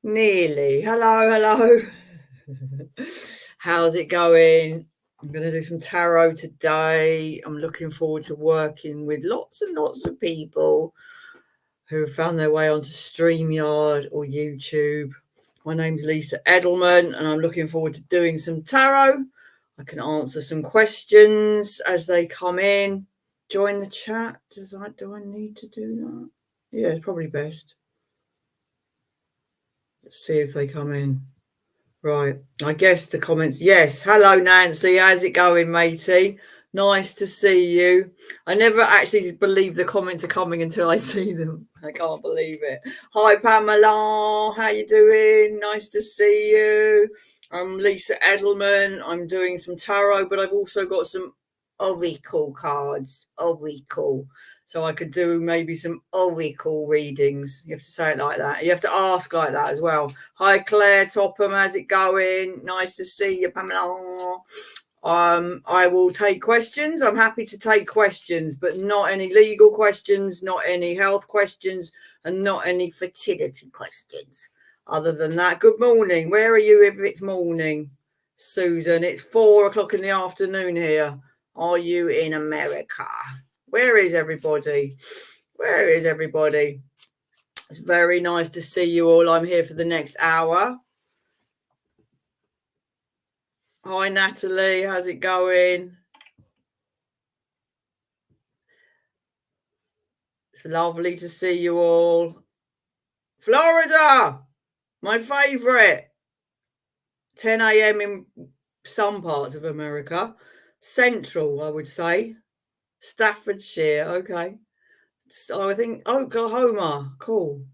Nearly. Hello, hello. How's it going? I'm going to do some tarot today. I'm looking forward to working with lots and lots of people who have found their way onto StreamYard or YouTube. My name's Lisa Edelman, and I'm looking forward to doing some tarot. I can answer some questions as they come in. Join the chat. Do I need to do that? Yeah, it's probably best. Let's see if they come in. Right. I guess the comments. Yes. Hello, Nancy. How's it going, matey? Nice to see you. I never actually believe the comments are coming until I see them. I can't believe it. Hi, Pamela. How you doing? Nice to see you. I'm Lisa Edelman. I'm doing some tarot, but I've also got some oracle cards. Oracle. So I could do maybe some oracle readings. You have to say it like that. You have to ask like that as well. Hi, Claire Topham. How's it going? Nice to see you, Pamela. I will take questions. I'm happy to take questions, but not any legal questions, not any health questions, and not any fertility questions. Other than that, good morning. Where are you if it's morning, Susan? It's 4 o'clock in the afternoon here. Are you in America? Where is everybody? Where is everybody? It's very nice to see you all. I'm here for the next hour. Hi, Natalie. How's it going? It's lovely to see you all. Florida, my favorite. 10 a.m. in some parts of America. Central, I would say. Staffordshire, okay. So I think Oklahoma, cool.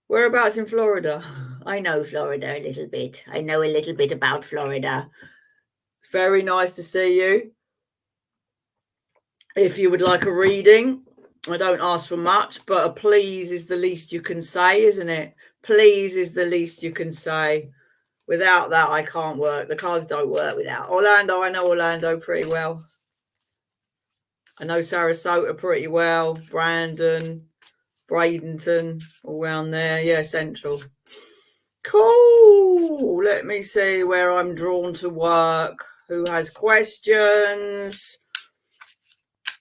Whereabouts in Florida? I know Florida a little bit. I know a little bit about Florida. It's very nice to see you. If you would like a reading, I don't ask for much, but a please is the least you can say, isn't it? Please is the least you can say. Without that, I can't work. The cards don't work without. Orlando, I know Orlando pretty well. I know Sarasota pretty well. Brandon, Bradenton, all around there. Yeah, Central. Cool. Let me see where I'm drawn to work. Who has questions?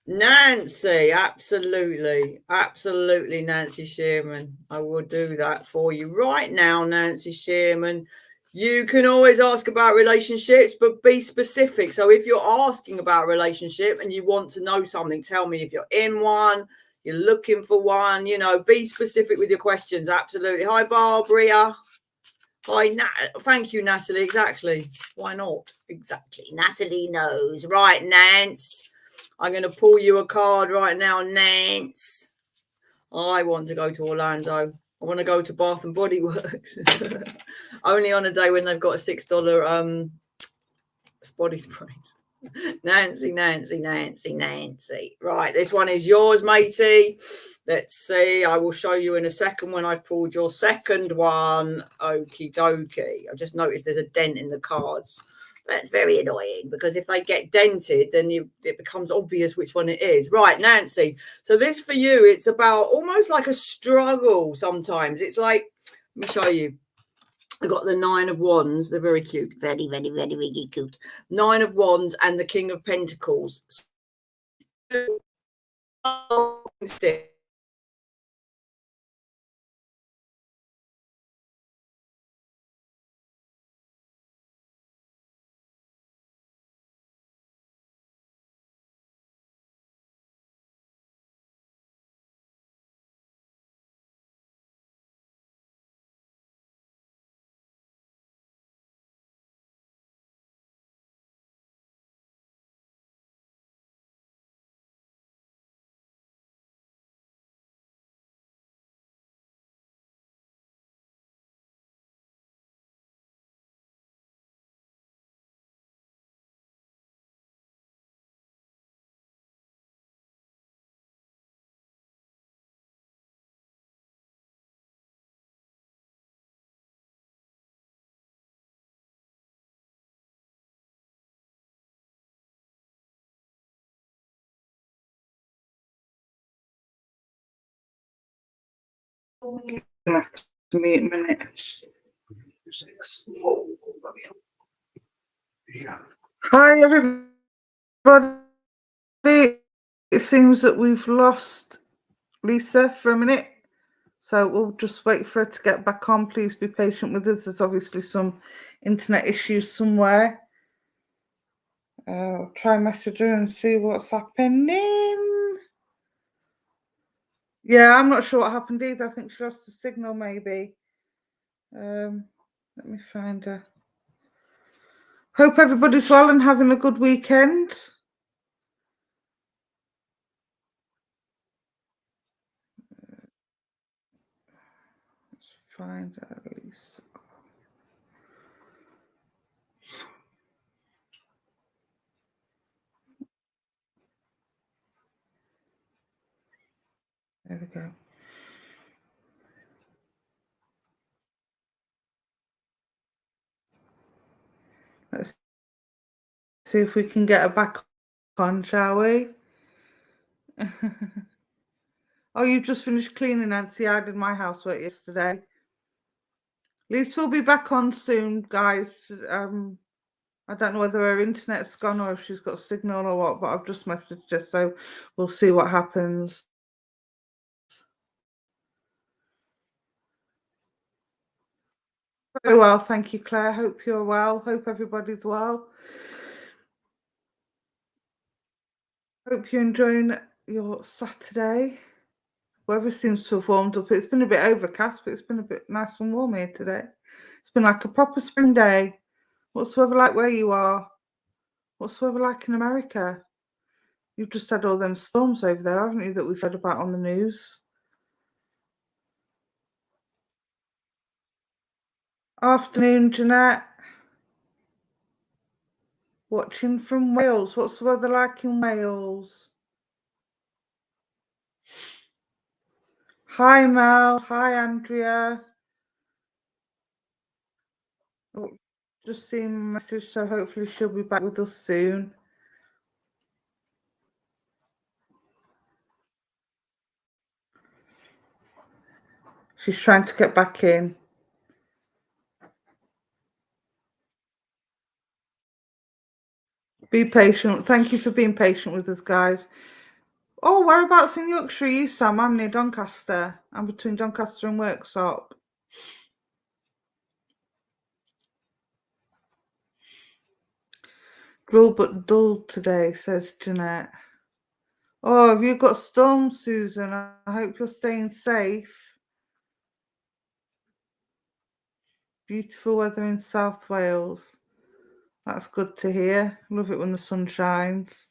Nancy, absolutely. Absolutely, Nancy Shearman. I will do that for you right now, Nancy Shearman. You can always ask about relationships, but be specific. So if you're asking about a relationship and you want to know something, tell me if you're in one, you're looking for one, be specific with your questions. Absolutely. Hi, Barbara. Hi, thank you, Natalie. Exactly. Why not? Exactly. Natalie knows. Right, Nance. I'm going to pull you a card right now, Nance. I want to go to Orlando. I want to go to Bath and Body Works. Only on a day when they've got a $6 body sprays. Nancy. Right, this one is yours, matey. Let's see. I will show you in a second when I've pulled your second one. Okie dokie. I just noticed there's a dent in the cards. That's very annoying because if they get dented, then it becomes obvious which one it is. Right, Nancy. So this for you, it's about almost like a struggle sometimes. It's like, let me show you. I got the 9 of Wands. They're very cute. Very, very, very, very cute. 9 of Wands and the King of Pentacles. To me in a minute. Hi, everybody. It seems that we've lost Lisa for a minute, so we'll just wait for her to get back on. Please be patient with us. There's obviously some internet issues somewhere. I'll try and message her and see what's happening. Yeah, I'm not sure what happened either. I think she lost the signal, maybe. Let me find her. Hope everybody's well and having a good weekend. Let's find her, Lisa. There we go. Let's see if we can get her back on, shall we? Oh, you've just finished cleaning, Nancy. I did my housework yesterday. Lisa will be back on soon, guys. I don't know whether her internet's gone or if she's got a signal or what, but I've just messaged her, so we'll see what happens. Very well, thank you, Claire. Hope you're well. Hope everybody's well. Hope you're enjoying your Saturday. Weather seems to have warmed up. It's been a bit overcast, but it's been a bit nice and warm here today. It's been like a proper spring day. What's the weather like where you are? What's the weather like in America? You've just had all them storms over there, haven't you, that we've heard about on the news? Afternoon, Jeanette. Watching from Wales. What's the weather like in Wales? Hi, Mel. Hi, Andrea. Oh, just seen my message, so hopefully she'll be back with us soon. She's trying to get back in. Be patient. Thank you for being patient with us, guys. Oh, whereabouts in Yorkshire are you, Sam? I'm near Doncaster. I'm between Doncaster and Worksop. Dull but dull today, says Jeanette. Oh, have you got storms, Susan? I hope you're staying safe. Beautiful weather in South Wales. That's good to hear. Love it when the sun shines.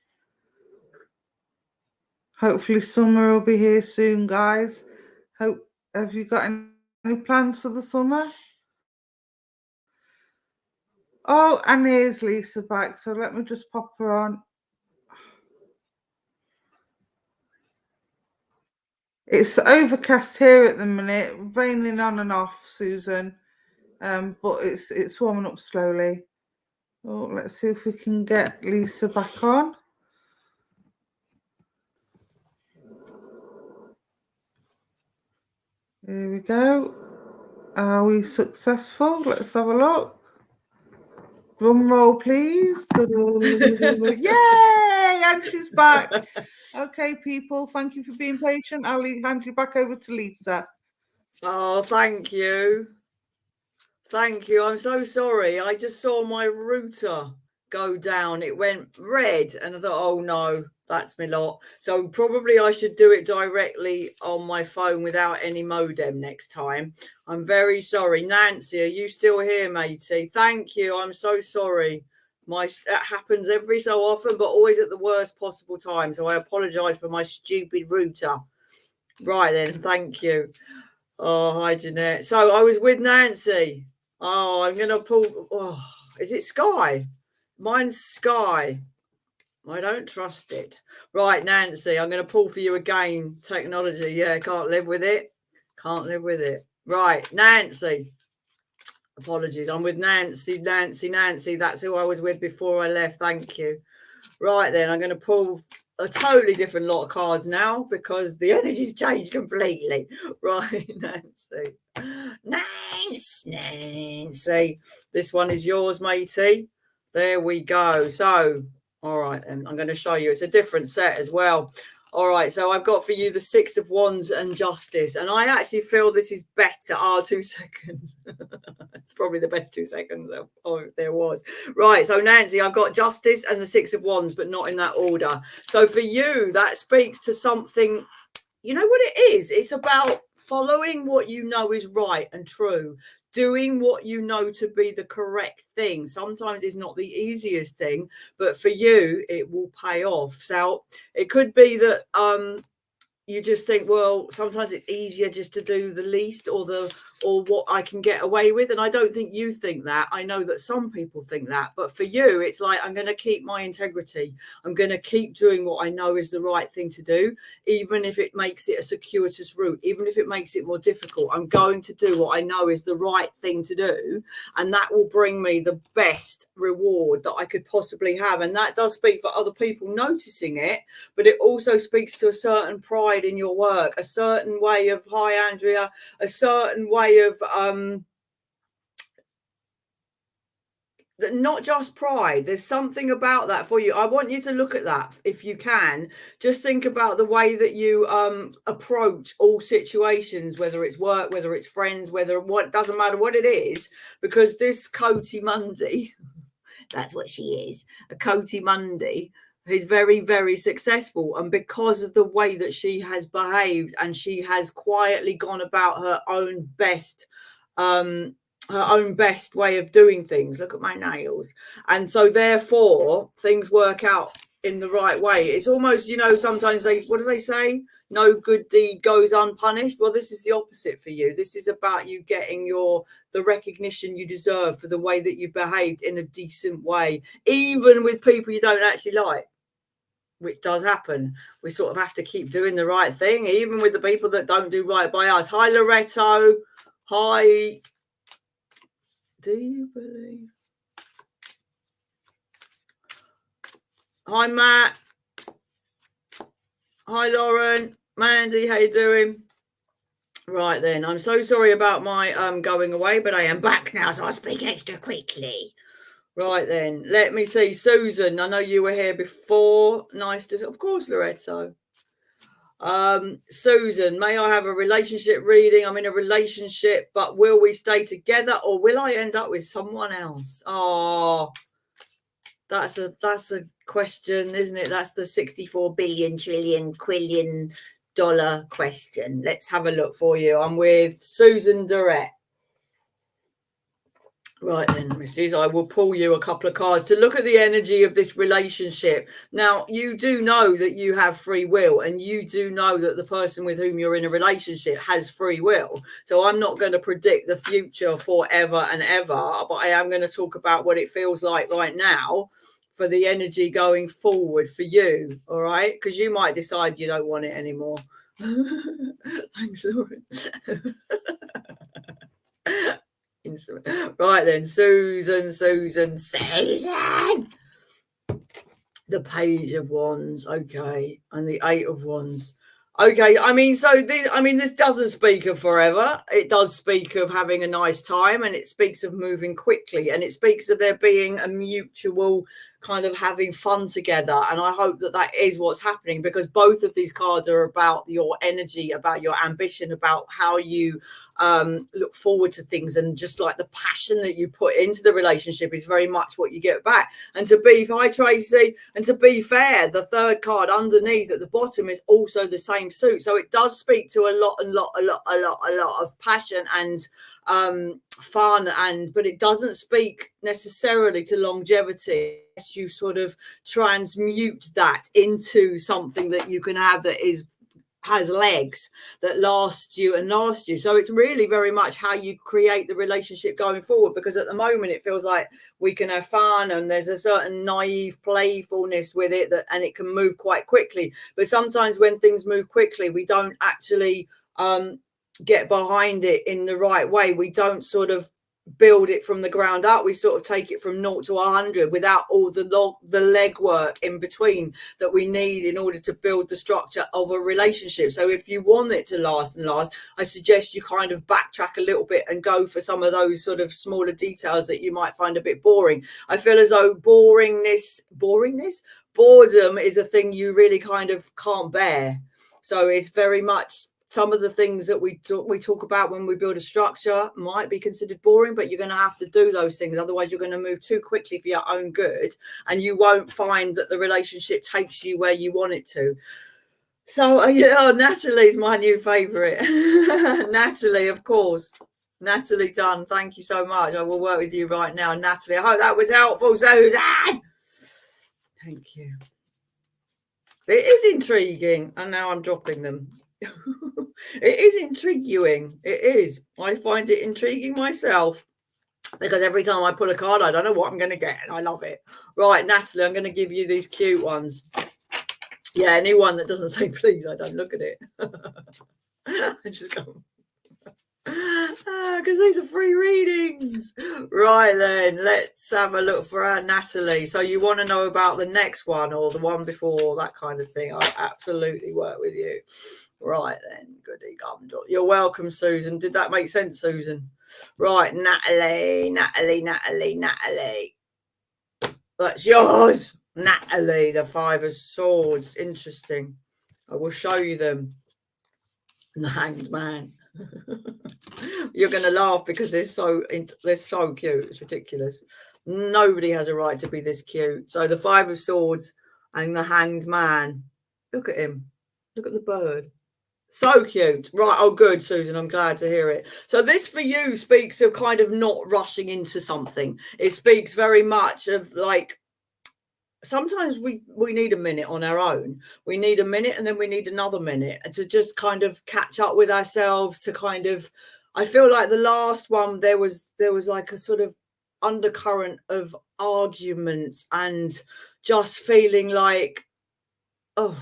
Hopefully summer will be here soon, guys. Have you got any plans for the summer? Oh, and here's Lisa back. So let me just pop her on. It's overcast here at the minute, raining on and off, Susan. But it's warming up slowly. Oh, let's see if we can get Lisa back on. Here we go. Are we successful? Let's have a look. Drum roll, please. Yay! And she's back. Okay, people, thank you for being patient. I'll hand you back over to Lisa. Oh, thank you. Thank you. I'm so sorry. I just saw my router go down. It went red and I thought, oh no, that's me lot. So probably I should do it directly on my phone without any modem next time. I'm very sorry. Nancy, are you still here, matey? Thank you. I'm so sorry. That happens every so often, but always at the worst possible time. So I apologise for my stupid router. Right then, thank you. Oh, hi, Jeanette. So I was with Nancy. Oh, I'm going to pull. Oh, is it Sky? Mine's Sky. I don't trust it. Right, Nancy, I'm going to pull for you again. Technology. Yeah, can't live with it. Can't live with it. Right, Nancy. Apologies. I'm with Nancy. That's who I was with before I left. Thank you. Right then, I'm going to pull a totally different lot of cards now because the energy's changed completely. Right, Nancy. Nancy. This one is yours, matey. There we go. So, all right, and I'm going to show you. It's a different set as well. All right, so I've got for you the Six of Wands and Justice. And I actually feel this is better. 2 seconds. It's probably the best 2 seconds there was. Right, so Nancy, I've got Justice and the Six of Wands, but not in that order. So for you, that speaks to something. You know what it is? It's about following what you know is right and true, doing what you know to be the correct thing. Sometimes it's not the easiest thing, but for you, it will pay off. So it could be that you just think, well, sometimes it's easier just to do the least or what I can get away with. And I don't think you think that. I know that some people think that. But for you, it's like, I'm going to keep my integrity. I'm going to keep doing what I know is the right thing to do, even if it makes it a circuitous route, even if it makes it more difficult. I'm going to do what I know is the right thing to do. And that will bring me the best reward that I could possibly have. And that does speak for other people noticing it, but it also speaks to a certain pride in your work, a certain way of, hi Andrea, a certain way of not just pride. There's something about that for you. I want you to look at that if you can. Just think about the way that you approach all situations, whether it's work, whether it's friends, doesn't matter what it is, because this Coty Mundy, that's what she is, a Coty Mundy, is very, very successful. And because of the way that she has behaved and she has quietly gone about her own best way of doing things. Look at my nails. And so therefore things work out in the right way. It's almost, sometimes what do they say? No good deed goes unpunished. Well, this is the opposite for you. This is about you getting the recognition you deserve for the way that you've behaved in a decent way, even with people you don't actually like, which does happen. We sort of have to keep doing the right thing, even with the people that don't do right by us. Hi, Loretto. Hi. Do you believe? Hi, Matt. Hi, Lauren. Mandy, how you doing? Right then, I'm so sorry about my going away, but I am back now, so I'll speak extra quickly. Right then, let me see. Susan, I know you were here before. Nice to, of course, Loretto. Susan, may I have a relationship reading? I'm in a relationship, but will we stay together or will I end up with someone else? Oh, that's a question, isn't it? That's the 64 billion trillion quillion dollar question. Let's have a look for you. I'm with Susan Durrett. Right then, Mrs. I will pull you a couple of cards to look at the energy of this relationship. Now, you do know that you have free will, and you do know that the person with whom you're in a relationship has free will. So I'm not going to predict the future forever and ever, but I am going to talk about what it feels like right now for the energy going forward for you. All right? Because you might decide you don't want it anymore. Thanks, Lauren. Right then, Susan. The Page of Wands, okay, and the Eight of Wands. Okay, this doesn't speak of forever. It does speak of having a nice time, and it speaks of moving quickly, and it speaks of there being a mutual kind of having fun together. And I hope that is what's happening, because both of these cards are about your energy, about your ambition, about how you look forward to things, and just like the passion that you put into the relationship is very much what you get back. And hi Tracy, and to be fair, the third card underneath at the bottom is also the same suit. So it does speak to a lot of passion and fun, but it doesn't speak necessarily to longevity. You sort of transmute that into something that you can have that has legs, that lasts you. So it's really very much how you create the relationship going forward, because at the moment it feels like we can have fun and there's a certain naive playfulness with it, and it can move quite quickly. But sometimes when things move quickly, we don't actually get behind it in the right way. We don't sort of build it from the ground up. We sort of take it from 0 to 100 without all the legwork in between that we need in order to build the structure of a relationship. So if you want it to last and last, I suggest you kind of backtrack a little bit and go for some of those sort of smaller details that you might find a bit boring. I feel as though boredom is a thing you really kind of can't bear. So it's very much some of the things that we talk about when we build a structure might be considered boring, but you're going to have to do those things. Otherwise, you're going to move too quickly for your own good, and you won't find that the relationship takes you where you want it to. So, Natalie's my new favourite. Natalie, of course. Natalie Dunn, thank you so much. I will work with you right now, Natalie. I hope that was helpful, Susan. Thank you. It is intriguing, and now I'm dropping them. It is intriguing. It is. I find it intriguing myself because every time I pull a card, I don't know what I'm going to get, and I love it. Right, Natalie, I'm going to give you these cute ones. Yeah, anyone that doesn't say please, I don't look at it. I just go, because these are free readings. Right then, let's have a look for our Natalie. So you want to know about the next one or the one before, that kind of thing. I absolutely work with you. Right then, goody gumdrop. You're welcome, Susan. Did that make sense, Susan? Right, Natalie. That's yours, Natalie. The 5 of Swords. Interesting. I will show you them. The Hanged Man. You're going to laugh because they're so cute. It's ridiculous. Nobody has a right to be this cute. So the 5 of Swords and the Hanged Man. Look at him. Look at the bird. So cute. Right. Oh, good, Susan. I'm glad to hear it. So this for you speaks of kind of not rushing into something. It speaks very much of like, sometimes we need a minute on our own. We need a minute and then we need another minute to just kind of catch up with ourselves, to kind of, I feel like the last one, there was like a sort of undercurrent of arguments and just feeling like, oh,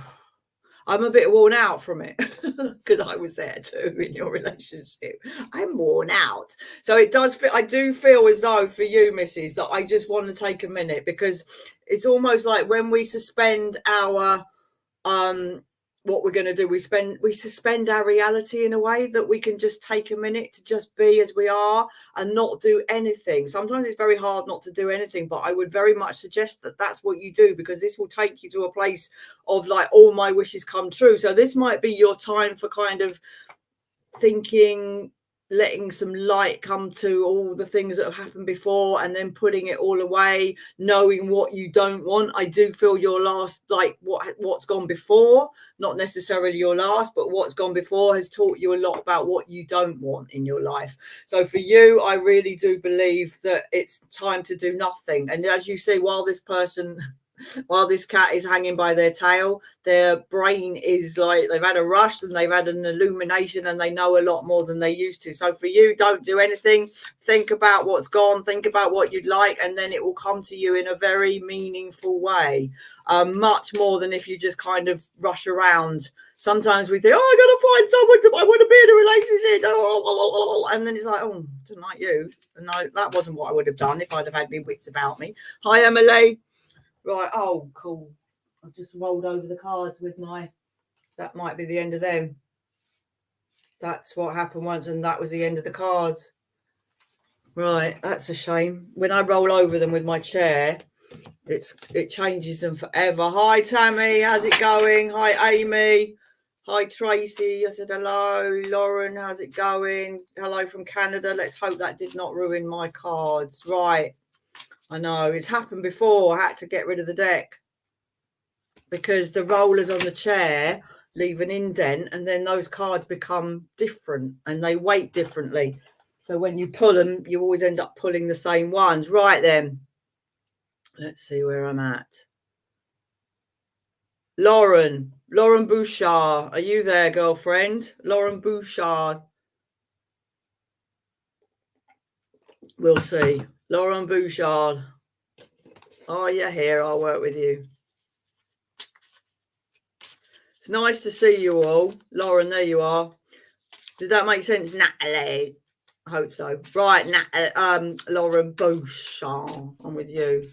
I'm a bit worn out from it because I was there too in your relationship. I'm worn out. So it does feel, I do feel as though for you, Mrs., that I just want to take a minute, because it's almost like when we suspend our what we're going to do, we suspend our reality in a way that we can just take a minute to just be as we are and not do anything. Sometimes it's very hard not to do anything, but I would very much suggest that that's what you do, because this will take you to a place of like, all my wishes come true. So this might be your time for kind of thinking, letting some light come to all the things that have happened before, and then putting it all away, knowing what you don't want. I do feel your last, like what's gone before, not necessarily your last, but what's gone before has taught you a lot about what you don't want in your life. So for you, I really do believe that it's time to do nothing. And as you see, while this cat is hanging by their tail, their brain is like, they've had a rush and they've had an illumination and they know a lot more than they used to. So for you, don't do anything. Think about what's gone, think about what you'd like, and then it will come to you in a very meaningful way, much more than if you just kind of rush around. Sometimes we think, I got to find someone I want to be in a relationship. And then it's like, oh, I don't like you. No, that wasn't what I would have done if I'd have had my wits about me. Hi, Emily. Right, oh, cool. I've just rolled over the cards with that might be the end of them. That's what happened once, and that was the end of the cards. Right, that's a shame. When I roll over them with my chair, it changes them forever. Hi, Tammy, how's it going? Hi, Amy. Hi, Tracy. I said hello. Lauren, how's it going? Hello from Canada. Let's hope that did not ruin my cards. Right. I know, it's happened before. I had to get rid of the deck because the rollers on the chair leave an indent, and then those cards become different and they weight differently. So when you pull them, you always end up pulling the same ones. Right then, let's see where I'm at. Lauren Bouchard, are you there, girlfriend? Lauren Bouchard. We'll see. Lauren Bouchard. Oh, you're here. I'll work with you. It's nice to see you all. Lauren, there you are. Did that make sense, Natalie? I hope so. Right, Lauren Beauchamp, I'm with you.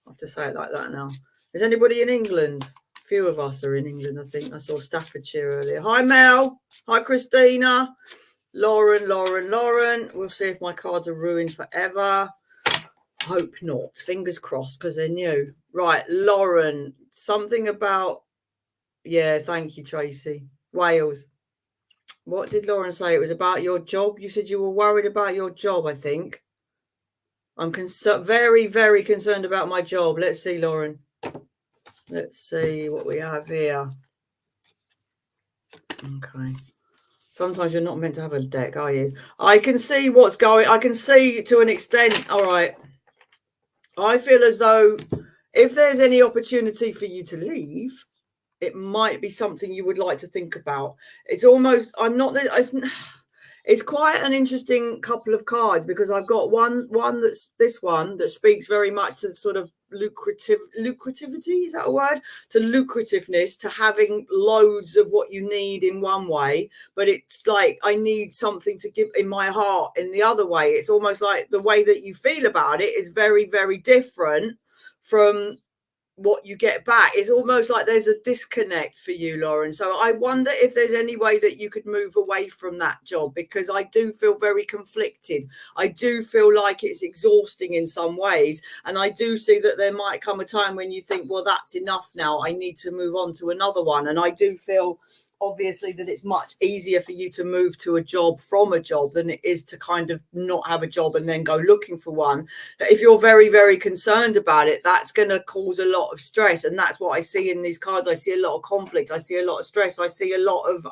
I have to say it like that now. Is anybody in England? A few of us are in England, I think. I saw Staffordshire earlier. Hi, Mel. Hi, Christina. Lauren. We'll see if my cards are ruined forever. Hope not. Fingers crossed, because they're new. Right, Lauren. Something about... Yeah, thank you, Tracy. Wales. What did Lauren say? It was about your job. You said you were worried about your job, I think. I'm very, very concerned about my job. Let's see, Lauren. Let's see what we have here. Okay. Sometimes you're not meant to have a deck, are you? I can see what's going. I can see to an extent. All right. I feel as though if there's any opportunity for you to leave, it might be something you would like to think about. It's almost, it's quite an interesting couple of cards, because I've got one that's this one that speaks very much to the sort of lucrativity, is that a word? To lucrativeness, to having loads of what you need in one way, but it's like I need something to give in my heart in the other way. It's almost like the way that you feel about it is very, very different from what you get back. Is almost like there's a disconnect for you, Lauren. So I wonder if there's any way that you could move away from that job, because I do feel very conflicted. I do feel like it's exhausting in some ways, and I do see that there might come a time when you think, well, that's enough now, I need to move on to another one. And I do feel obviously that it's much easier for you to move to a job from a job than it is to kind of not have a job and then go looking for one. But if you're very, very concerned about it, that's going to cause a lot of stress. And that's what I see in these cards. I see a lot of conflict. I see a lot of stress. I see a lot of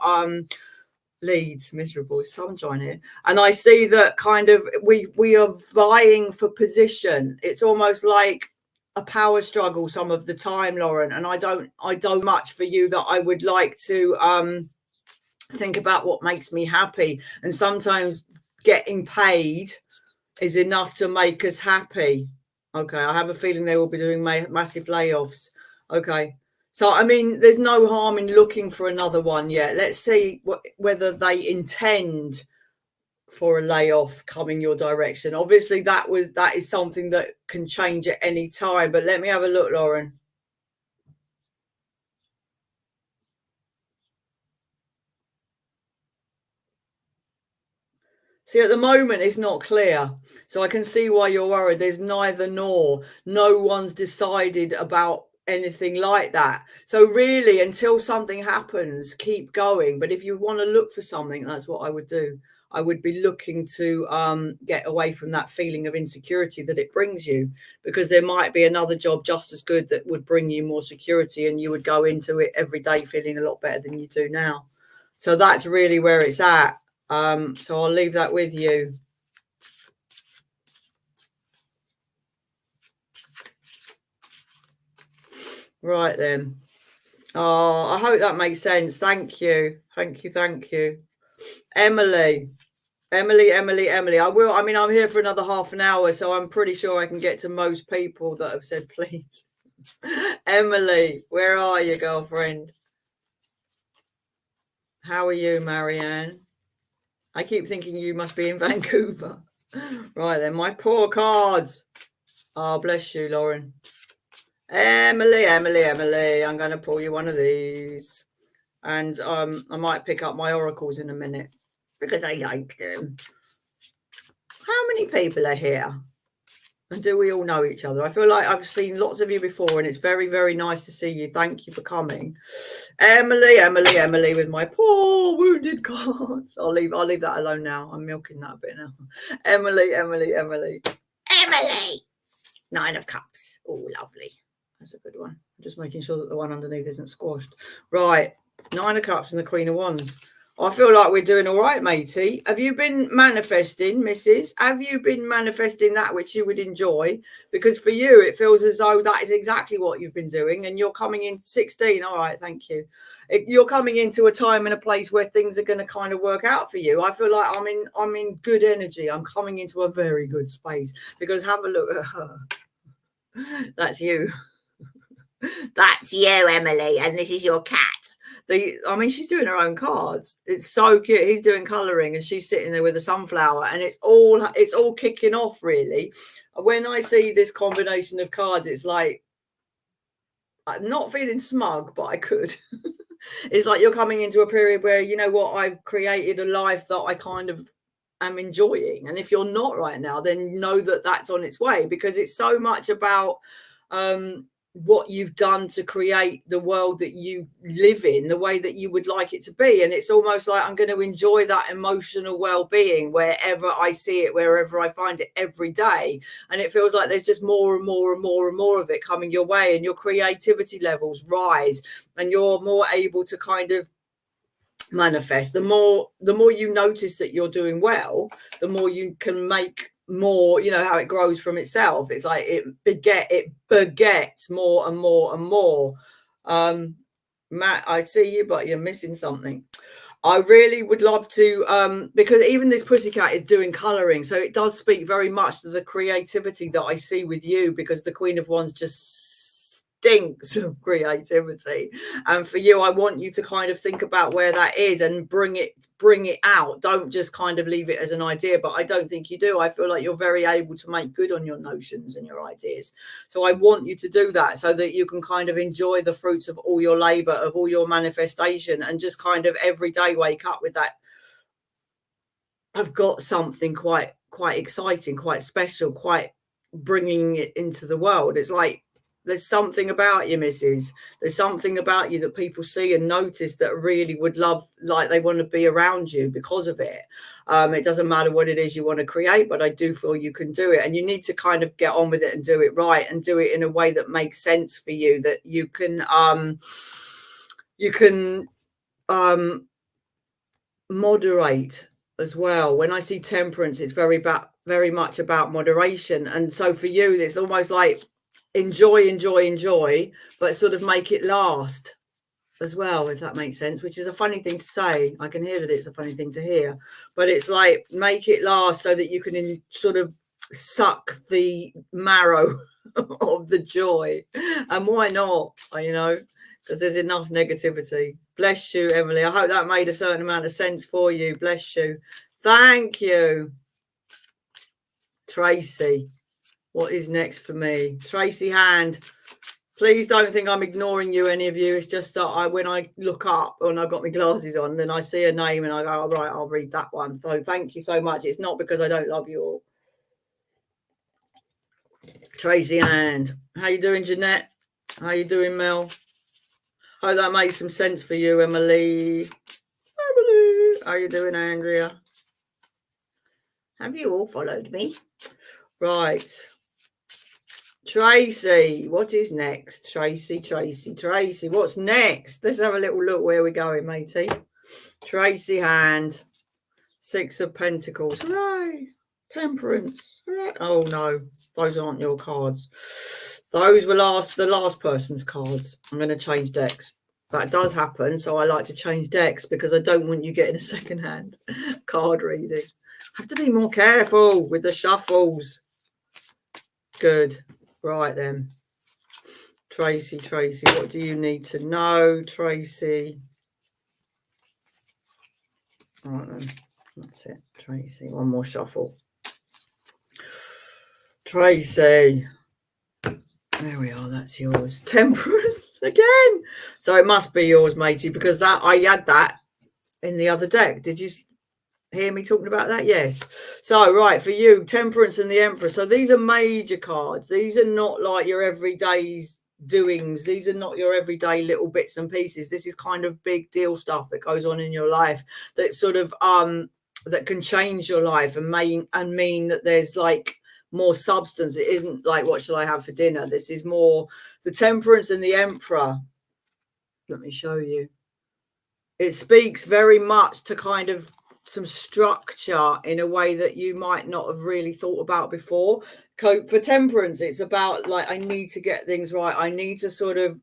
leads, miserable, sunshine here. And I see that kind of we are vying for position. It's almost like a power struggle some of the time, Lauren. And I don't much for you that I would like to think about what makes me happy. And sometimes getting paid is enough to make us happy. Okay, I have a feeling they will be doing massive layoffs. Okay, so I mean, there's no harm in looking for another one yet. Let's see whether they intend for a layoff coming your direction. Obviously, that is something that can change at any time. But let me have a look, Lauren. See, at the moment, it's not clear. So I can see why you're worried. There's neither nor. No one's decided about anything like that. So really, until something happens, keep going. But if you want to look for something, that's what I would do. I would be looking to get away from that feeling of insecurity that it brings you, because there might be another job just as good that would bring you more security, and you would go into it every day feeling a lot better than you do now. So that's really where it's at. So I'll leave that with you. Right then. Oh, I hope that makes sense. Thank you. Emily. I'm here for another half an hour, so I'm pretty sure I can get to most people that have said please. Emily, where are you, girlfriend? How are you, Marianne? I keep thinking you must be in Vancouver. Right then, my poor cards. Oh, bless you, Lauren. Emily, I'm going to pull you one of these. And I might pick up my oracles in a minute, because I like them. How many people are here? And do we all know each other? I feel like I've seen lots of you before, and it's very, very nice to see you. Thank you for coming. Emily, with my poor wounded cards. I'll leave that alone now. I'm milking that a bit now. Emily. Nine of Cups. Oh, lovely. That's a good one. I'm just making sure that the one underneath isn't squashed. Right. Nine of Cups and the Queen of Wands. I feel like we're doing all right, matey. Have you been manifesting, Mrs.? Have you been manifesting that which you would enjoy? Because for you, it feels as though that is exactly what you've been doing, and you're coming in 16. All right, thank you. You're coming into a time and a place where things are going to kind of work out for you. I feel like I'm in good energy. I'm coming into a very good space, because have a look at her. That's you. That's you, Emily, and this is your cat. I mean, she's doing her own cards. It's so cute. He's doing colouring and she's sitting there with a sunflower, and it's all kicking off, really. When I see this combination of cards, it's like, I'm not feeling smug, but I could. It's like you're coming into a period where, you know what, I've created a life that I kind of am enjoying. And if you're not right now, then know that that's on its way, because it's so much about what you've done to create the world that you live in the way that you would like it to be. And it's almost like I'm going to enjoy that emotional well-being wherever I see it, wherever I find it, every day. And it feels like there's just more and more and more and more of it coming your way, and your creativity levels rise, and you're more able to kind of manifest. The more you notice that you're doing well, the more you can make more. You know how it grows from itself. It's like it begets more and more and more. Matt, I see you, but you're missing something. I really would love to, because even this pussycat is doing colouring, so it does speak very much to the creativity that I see with you, because the Queen of Wands just stinks of creativity. And for you, I want you to kind of think about where that is and bring it out. Don't just kind of leave it as an idea, but I don't think you do. I feel like you're very able to make good on your notions and your ideas. So I want you to do that so that you can kind of enjoy the fruits of all your labor, of all your manifestation, and just kind of every day wake up with that, I've got something quite exciting, quite special, quite bringing it into the world. It's like, there's something about you, Mrs. There's something about you that people see and notice that really would love, like they want to be around you because of it. It doesn't matter what it is you want to create, but I do feel you can do it. And you need to kind of get on with it and do it right, and do it in a way that makes sense for you, that you can moderate as well. When I see temperance, it's very much about moderation. And so for you, it's almost like enjoy, but sort of make it last as well, if that makes sense, which is a funny thing to say. I can hear that it's a funny thing to hear, but it's like, make it last so that you can sort of suck the marrow of the joy. And why not, you know, because there's enough negativity. Bless you, Emily. I hope that made a certain amount of sense for you. Bless you. Thank you. Tracy, what is next for me? Tracy Hand. Please don't think I'm ignoring you, any of you. It's just that when I look up and I've got my glasses on, then I see a name and I go, oh, right, I'll read that one. So thank you so much. It's not because I don't love you all. Tracy Hand. How you doing, Jeanette? How you doing, Mel? Hope that makes some sense for you, Emily. Emily. How you doing, Andrea? Have you all followed me? Right. Tracy, what is next? Tracy, what's next? Let's have a little look where we're going, matey. Tracy Hand. 6 of Pentacles. Hooray. Temperance. Hooray. Oh, no. Those aren't your cards. Those were the last person's cards. I'm going to change decks. That does happen, so I like to change decks because I don't want you getting a second-hand card reading. Have to be more careful with the shuffles. Good. Right then. Tracy, what do you need to know, Tracy? All right then. That's it, Tracy. One more shuffle. Tracy. There we are. That's yours. Temperance again. So it must be yours, matey, because I had that in the other deck. Did you hear me talking about that? Yes. So right, for you, Temperance and the Empress. So these are major cards. These are not like your everyday doings. These are not your everyday little bits and pieces. This is kind of big deal stuff that goes on in your life that sort of that can change your life and mean that there's like more substance. It isn't like, what shall I have for dinner? This is more the Temperance and the Emperor. Let me show you. It speaks very much to kind of some structure in a way that you might not have really thought about before. For Temperance, it's about like, I need to get things right. I need to sort of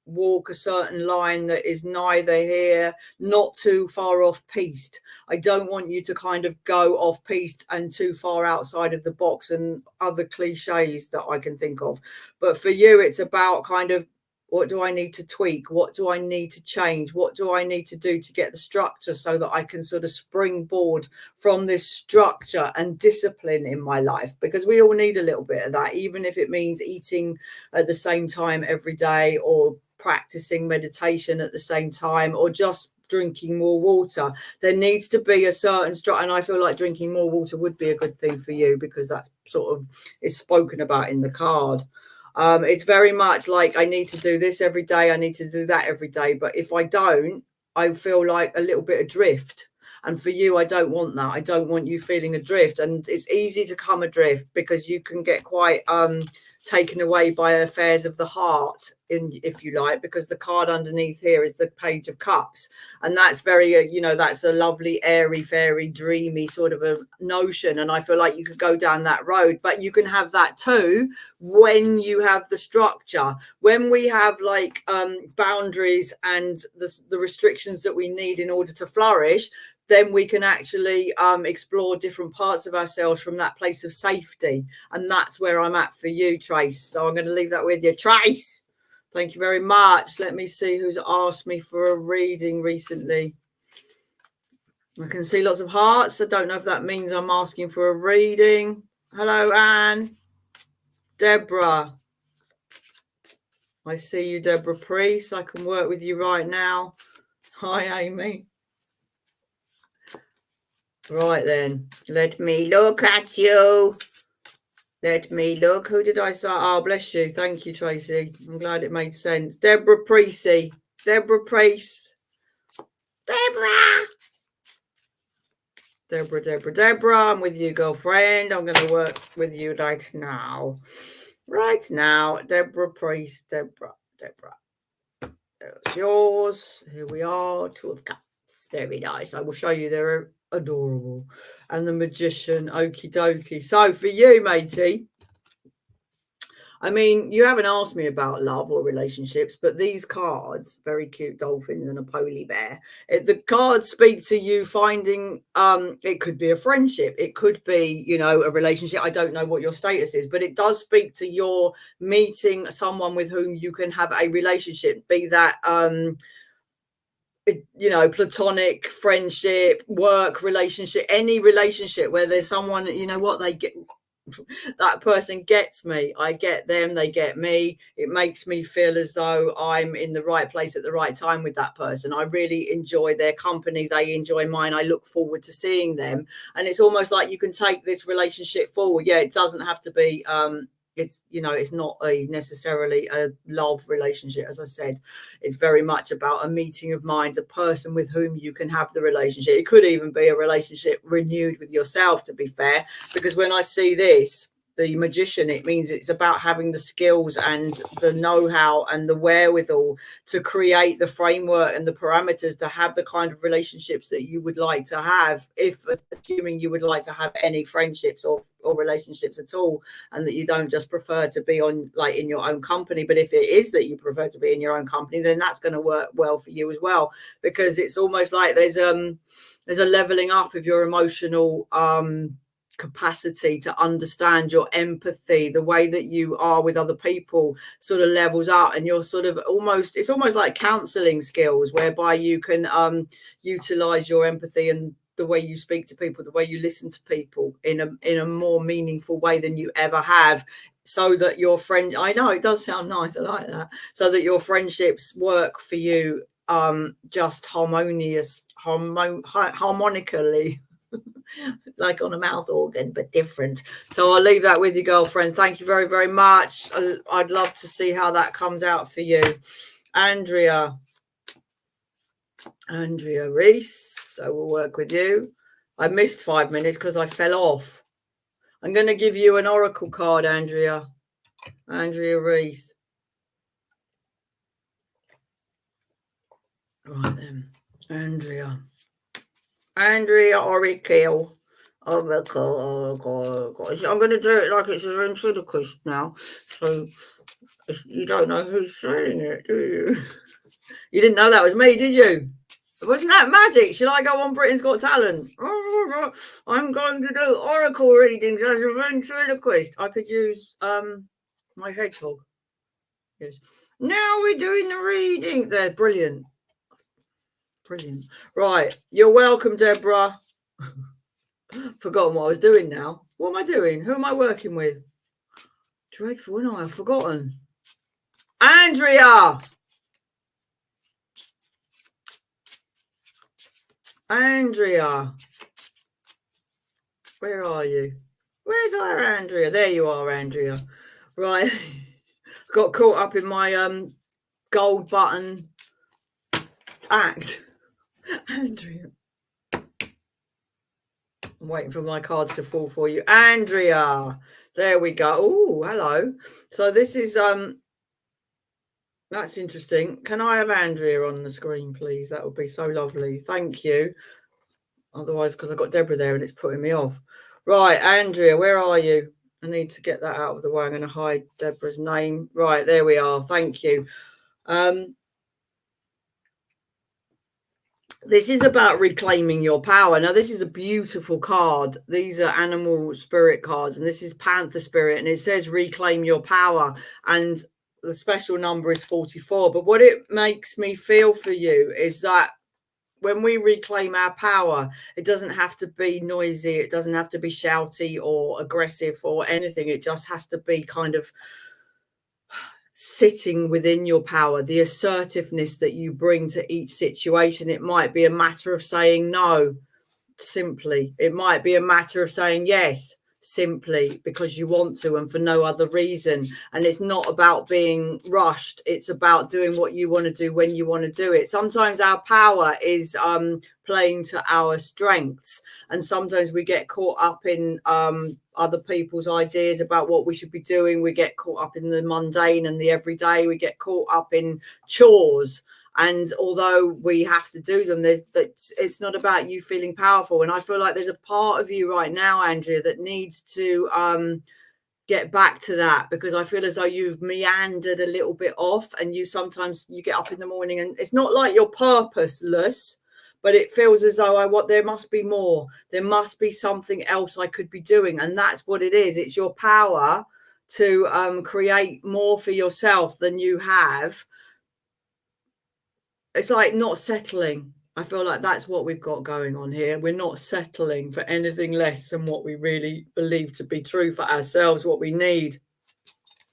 walk a certain line that is neither here, not too far off piste. I don't want you to kind of go off piste and too far outside of the box and other cliches that I can think of. But for you, it's about kind of What do I need to tweak? What do I need to change? What do I need to do to get the structure so that I can sort of springboard from this structure and discipline in my life? Because we all need a little bit of that, even if it means eating at the same time every day, or practicing meditation at the same time, or just drinking more water. There needs to be a certain structure, and I feel like drinking more water would be a good thing for you, because that's sort of is spoken about in the card. It's very much like, I need to do this every day, I need to do that every day, but if I don't, I feel like a little bit adrift. And for you, I don't want that. I don't want you feeling adrift. And it's easy to come adrift because you can get quite taken away by affairs of the heart, if you like, because the card underneath here is the Page of Cups, and that's very that's a lovely, airy, fairy, dreamy sort of a notion, and I feel like you could go down that road. But you can have that too when you have the structure, when we have like boundaries and the restrictions that we need in order to flourish. Then we can actually explore different parts of ourselves from that place of safety. And that's where I'm at for you, Trace. So I'm going to leave that with you. Trace, thank you very much. Let me see who's asked me for a reading recently. I can see lots of hearts. I don't know if that means I'm asking for a reading. Hello, Anne. Deborah. I see you, Deborah Priest. I can work with you right now. Hi, Amy. Right then, let me look at you. Let me look. Who did I say? Oh, bless you. Thank you, Tracy. I'm glad it made sense. Deborah Priesty. Deborah Priest. Deborah. Deborah. I'm with you, girlfriend. I'm going to work with you right now. Right now. Deborah Priest. Deborah. There's yours. Here we are. Two of Cups. Very nice. I will show you. They're adorable. And the Magician. Okie dokie. So for you, matey, I mean, you haven't asked me about love or relationships, but these cards, very cute dolphins and a polar bear, the cards speak to you finding, it could be a friendship, it could be, a relationship. I don't know what your status is, but it does speak to your meeting someone with whom you can have a relationship, be that platonic, friendship, work relationship, any relationship where there's someone, they get, that person gets me, I get them, they get me. It makes me feel as though I'm in the right place at the right time with that person. I really enjoy their company, they enjoy mine. I look forward to seeing them, and it's almost like you can take this relationship forward. Yeah, it doesn't have to be it's not necessarily a love relationship. As I said, it's very much about a meeting of minds, a person with whom you can have the relationship. It could even be a relationship renewed with yourself, to be fair, because when I see this, the Magician, it means it's about having the skills and the know-how and the wherewithal to create the framework and the parameters to have the kind of relationships that you would like to have, if assuming you would like to have any friendships or relationships at all, and that you don't just prefer to be on like in your own company. But if it is that you prefer to be in your own company, then that's going to work well for you as well, because it's almost like there's a leveling up of your emotional capacity to understand, your empathy, the way that you are with other people sort of levels up, and you're sort of it's almost like counseling skills, whereby you can utilize your empathy and the way you speak to people, the way you listen to people in a more meaningful way than you ever have, so that your friend, I know it does sound nice, I like that, so that your friendships work for you just harmonically like on a mouth organ, but different. So I'll leave that with you, girlfriend. Thank you very, very much. I'd love to see how that comes out for you. Andrea Reese, so we'll work with you. I missed 5 minutes because I fell off. I'm going to give you an oracle card, Andrea Reese. Right then, Andrea Oracle. Oh my God. I'm going to do it like it's a ventriloquist now. So you don't know who's saying it, do you? You didn't know that was me, did you? Wasn't that magic? Should I go on Britain's Got Talent? Oh, I'm going to do oracle readings as a ventriloquist. I could use my hedgehog. Yes. Now we're doing the reading. There, brilliant. Brilliant. Right. You're welcome, Deborah. Forgotten what I was doing now. What am I doing? Who am I working with? Dreadful, isn't I? I've forgotten. Andrea. Andrea. Where are you? Where's our Andrea? There you are, Andrea. Right. Got caught up in my gold button act. Andrea. I'm waiting for my cards to fall for you. Andrea. There we go. Oh, hello. So this is that's interesting. Can I have Andrea on the screen, please? That would be so lovely. Thank you. Otherwise, because I've got Deborah there and it's putting me off. Right, Andrea, where are you? I need to get that out of the way. I'm going to hide Deborah's name. Right, there we are. Thank you. This is about reclaiming your power. Now, this is a beautiful card. These are animal spirit cards, and this is Panther Spirit, and it says reclaim your power. And the special number is 44. But what it makes me feel for you is that when we reclaim our power, it doesn't have to be noisy. It doesn't have to be shouty or aggressive or anything. It just has to be kind of sitting within your power, the assertiveness that you bring to each situation. It might be a matter of saying no, simply. It might be a matter of saying yes, simply because you want to and for no other reason. And it's not about being rushed. It's about doing what you want to do when you want to do it. Sometimes our power is playing to our strengths, and sometimes we get caught up in other people's ideas about what we should be doing. We get caught up in the mundane and the everyday. We get caught up in chores. And although we have to do them, it's not about you feeling powerful. And I feel like there's a part of you right now, Andrea, that needs to get back to that, because I feel as though you've meandered a little bit off, and sometimes you get up in the morning and it's not like you're purposeless, but it feels as though there must be more. There must be something else I could be doing. And that's what it is. It's your power to create more for yourself than you have. It's like not settling. I feel like that's what we've got going on here. We're not settling for anything less than what we really believe to be true for ourselves, what we need.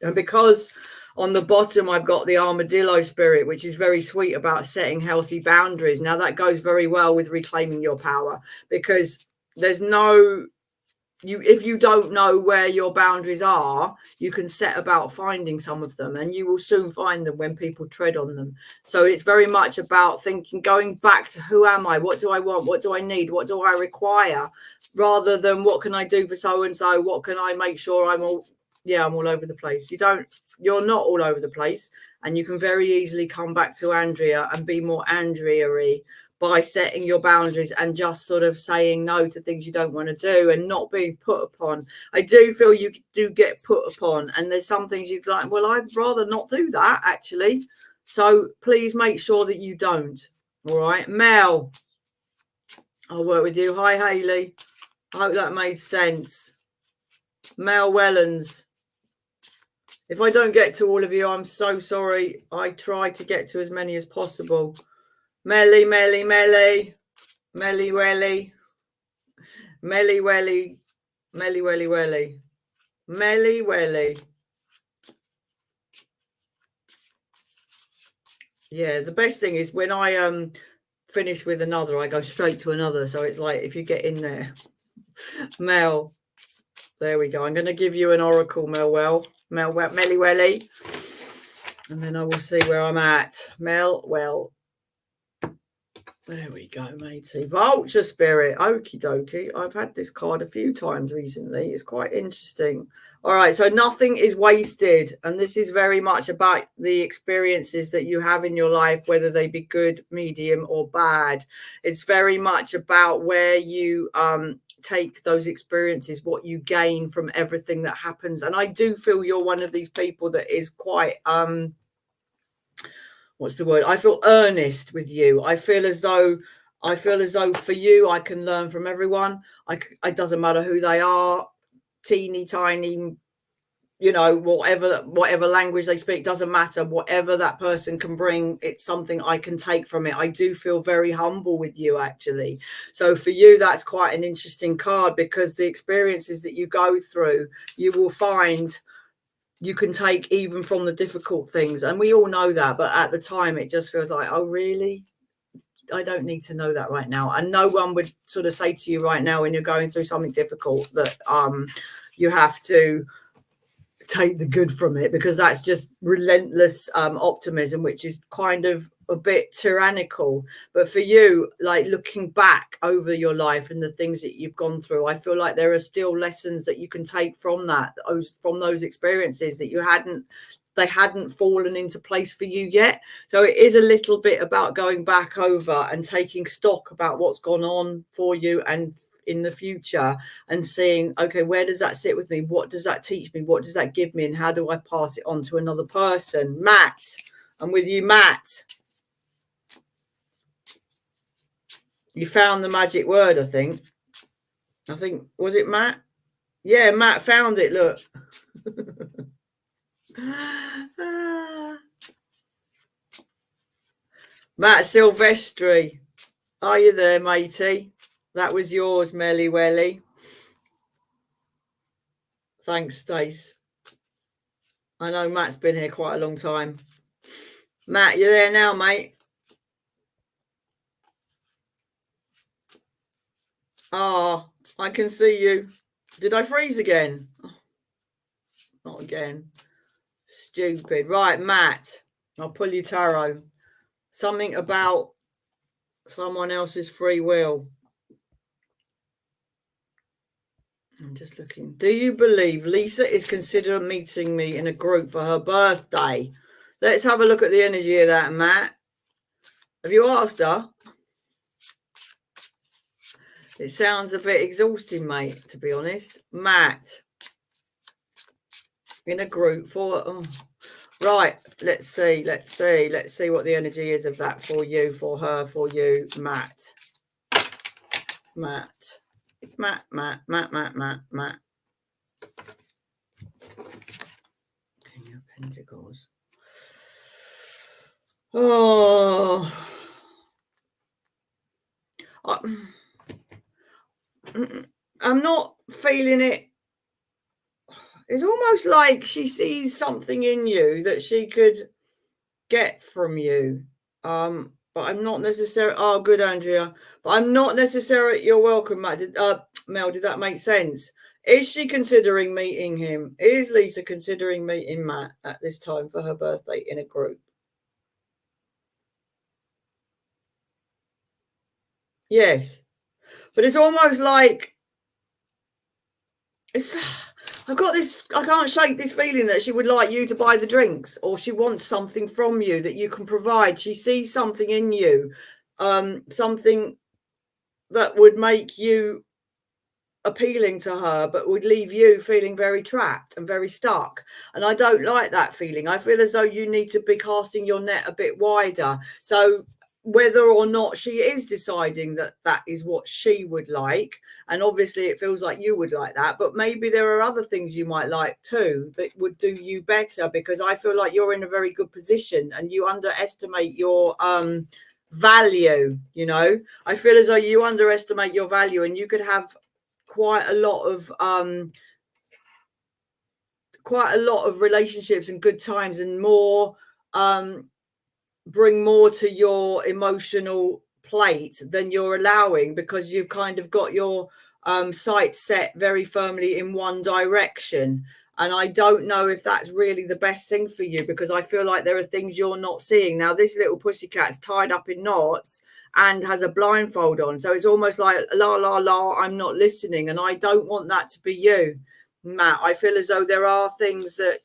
And because on the bottom, I've got the armadillo spirit, which is very sweet about setting healthy boundaries. Now, that goes very well with reclaiming your power, because there's if you don't know where your boundaries are, you can set about finding some of them, and you will soon find them when people tread on them. So it's very much about thinking, going back to who am I? What do I want? What do I need? What do I require? Rather than what can I do for so-and-so? What can I make sure I'm all over the place. You're not all over the place, and you can very easily come back to Andrea and be more Andrea-y by setting your boundaries and just sort of saying no to things you don't want to do and not being put upon. I do feel you do get put upon, and there's some things you'd like, well, I'd rather not do that, actually. So please make sure that you don't. All right, Mel, I'll work with you. Hi, Hayley. I hope that made sense. Mel Wellens. If I don't get to all of you, I'm so sorry. I try to get to as many as possible. Melly, Melly, Melly, Melly, Welly, Melly, Welly, Melly, Welly, Welly, Melly, Welly. Yeah, the best thing is when I finish with another, I go straight to another. So it's like if you get in there. Mel, there we go. I'm going to give you an oracle, Melly, Welly, and then I will see where I'm at. Well. There we go, matey. Vulture Spirit. Okie dokie. I've had this card a few times recently. It's quite interesting. All right. So nothing is wasted. And this is very much about the experiences that you have in your life, whether they be good, medium, or bad. It's very much about where you take those experiences, what you gain from everything that happens. And I do feel you're one of these people that is quite what's the word? I feel earnest with you. I feel as though for you, I can learn from everyone. It doesn't matter who they are, teeny tiny you know, whatever language they speak, doesn't matter. Whatever that person can bring, it's something I can take from it. I do feel very humble with you, actually. So for you, that's quite an interesting card, because the experiences that you go through, you will find you can take even from the difficult things. And we all know that, but at the time it just feels like, oh really? I don't need to know that right now. And no one would sort of say to you right now when you're going through something difficult that you have to take the good from it, because that's just relentless optimism, which is kind of a bit tyrannical. But for you, like looking back over your life and the things that you've gone through, I feel like there are still lessons that you can take from that, from those experiences that they hadn't fallen into place for you yet. So it is a little bit about going back over and taking stock about what's gone on for you and in the future, and seeing, okay, where does that sit with me? What does that teach me? What does that give me? And how do I pass it on to another person? Matt, I'm with you, Matt. You found the magic word, I think. Was it Matt? Yeah, Matt found it. Look. Matt Silvestri, are you there, matey? That was yours, Melly Welly. Thanks, Stace. I know Matt's been here quite a long time. Matt, you there now, mate? Ah, I can see you. Did I freeze again? Oh, not again. Stupid. Right, Matt, I'll pull you tarot. Something about someone else's free will. I'm just looking. Do you believe Lisa is considering meeting me in a group for her birthday? Let's have a look at the energy of that, Matt. Have you asked her? It sounds a bit exhausting, mate, to be honest. Matt, in a group for... Oh. Right, let's see what the energy is of that for you, for her, for you, Matt. King of Pentacles. Oh, I'm not feeling it. It's almost like she sees something in you that she could get from you. But I'm not necessarily... Oh, good, Andrea. But I'm not necessarily... You're welcome, Matt. Mel, did that make sense? Is she considering meeting him? Is Lisa considering meeting Matt at this time for her birthday in a group? Yes. But it's almost like... I've got this... I can't shake this feeling that she would like you to buy the drinks, or she wants something from you that you can provide. She sees something in you, something that would make you appealing to her, but would leave you feeling very trapped and very stuck. And I don't like that feeling. I feel as though you need to be casting your net a bit wider. So whether or not she is deciding that that is what she would like, and obviously it feels like you would like that, but maybe there are other things you might like too that would do you better, because I feel like you're in a very good position and you underestimate your value. You know, I feel as though you underestimate your value, and you could have quite a lot of relationships and good times, and more bring more to your emotional plate than you're allowing, because you've kind of got your sights set very firmly in one direction. And I don't know if that's really the best thing for you, because I feel like there are things you're not seeing. Now, this little pussycat's tied up in knots and has a blindfold on. So it's almost like, la, la, la, I'm not listening. And I don't want that to be you, Matt. I feel as though there are things that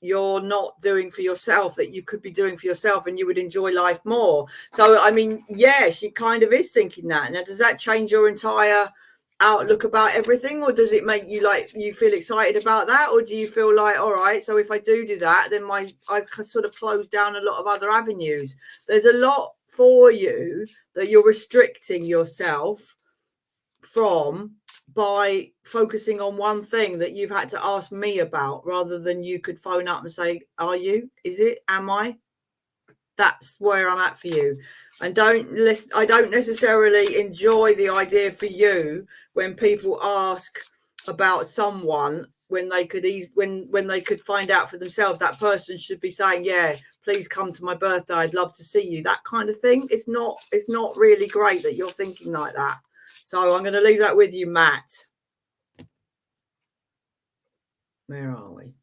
you're not doing for yourself that you could be doing for yourself, and you would enjoy life more. So, I mean, yeah, she kind of is thinking that. Now, does that change your entire outlook about everything, or does it make you like, you feel excited about that, or do you feel like, all right, so if I do that, then I sort of close down a lot of other avenues? There's a lot for you that you're restricting yourself from by focusing on one thing that you've had to ask me about, rather than you could phone up and say, are you? Is it? Am I? That's where I'm at for you. And I don't necessarily enjoy the idea for you when people ask about someone when they could when they could find out for themselves. That person should be saying, yeah, please come to my birthday, I'd love to see you, that kind of thing. It's not really great that you're thinking like that. So I'm going to leave that with you, Matt. Where are we?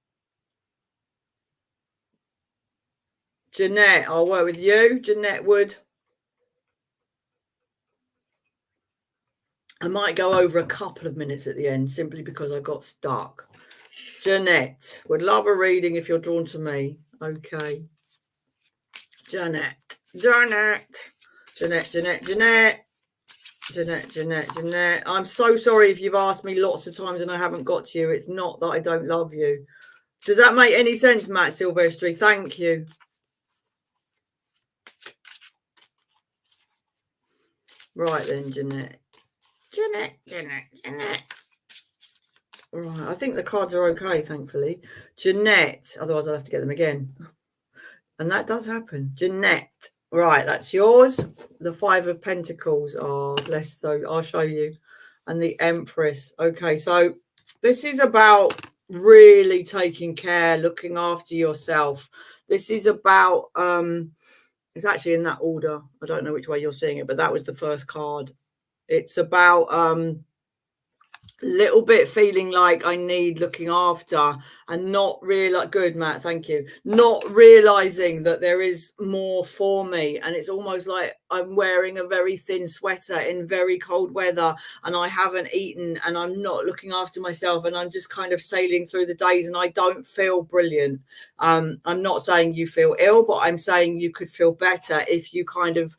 Jeanette, I'll work with you. Jeanette Wood. I might go over a couple of minutes at the end simply because I got stuck. Jeanette, would love a reading if you're drawn to me. Okay. Jeanette. I'm so sorry if you've asked me lots of times and I haven't got to you. It's not that I don't love you. Does that make any sense, Matt Silvestri? Thank you. Right then, Jeanette. Jeanette. Right, I think the cards are okay, thankfully. Jeanette, otherwise I'll have to get them again. And that does happen. Jeanette. Right, that's yours. The 5 of Pentacles are less, though. I'll show you. And the Empress. Okay, so this is about really taking care, looking after yourself. This is about, it's actually in that order. I don't know which way you're seeing it, but that was the first card. It's about little bit feeling like I need looking after, and not really good, Matt, thank you, not realizing that there is more for me. And it's almost like I'm wearing a very thin sweater in very cold weather and I haven't eaten and I'm not looking after myself, and I'm just kind of sailing through the days and I don't feel brilliant. I'm not saying you feel ill, but I'm saying you could feel better if you kind of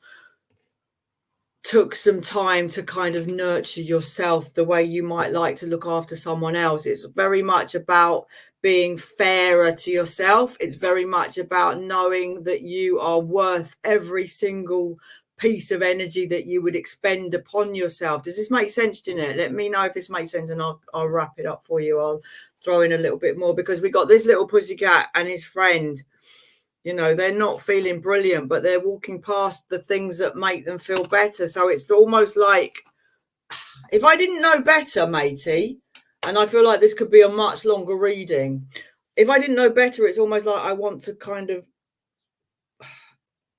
took some time to kind of nurture yourself the way you might like to look after someone else. It's very much about being fairer to yourself. It's very much about knowing that you are worth every single piece of energy that you would expend upon yourself. Does this make sense, Jeanette? Let me know if this makes sense and I'll wrap it up for you. I'll throw in a little bit more because we got this little pussycat and his friend. You know, they're not feeling brilliant, but they're walking past the things that make them feel better. So it's almost like, if I didn't know better, matey, and I feel like this could be a much longer reading. If I didn't know better, it's almost like I want to kind of,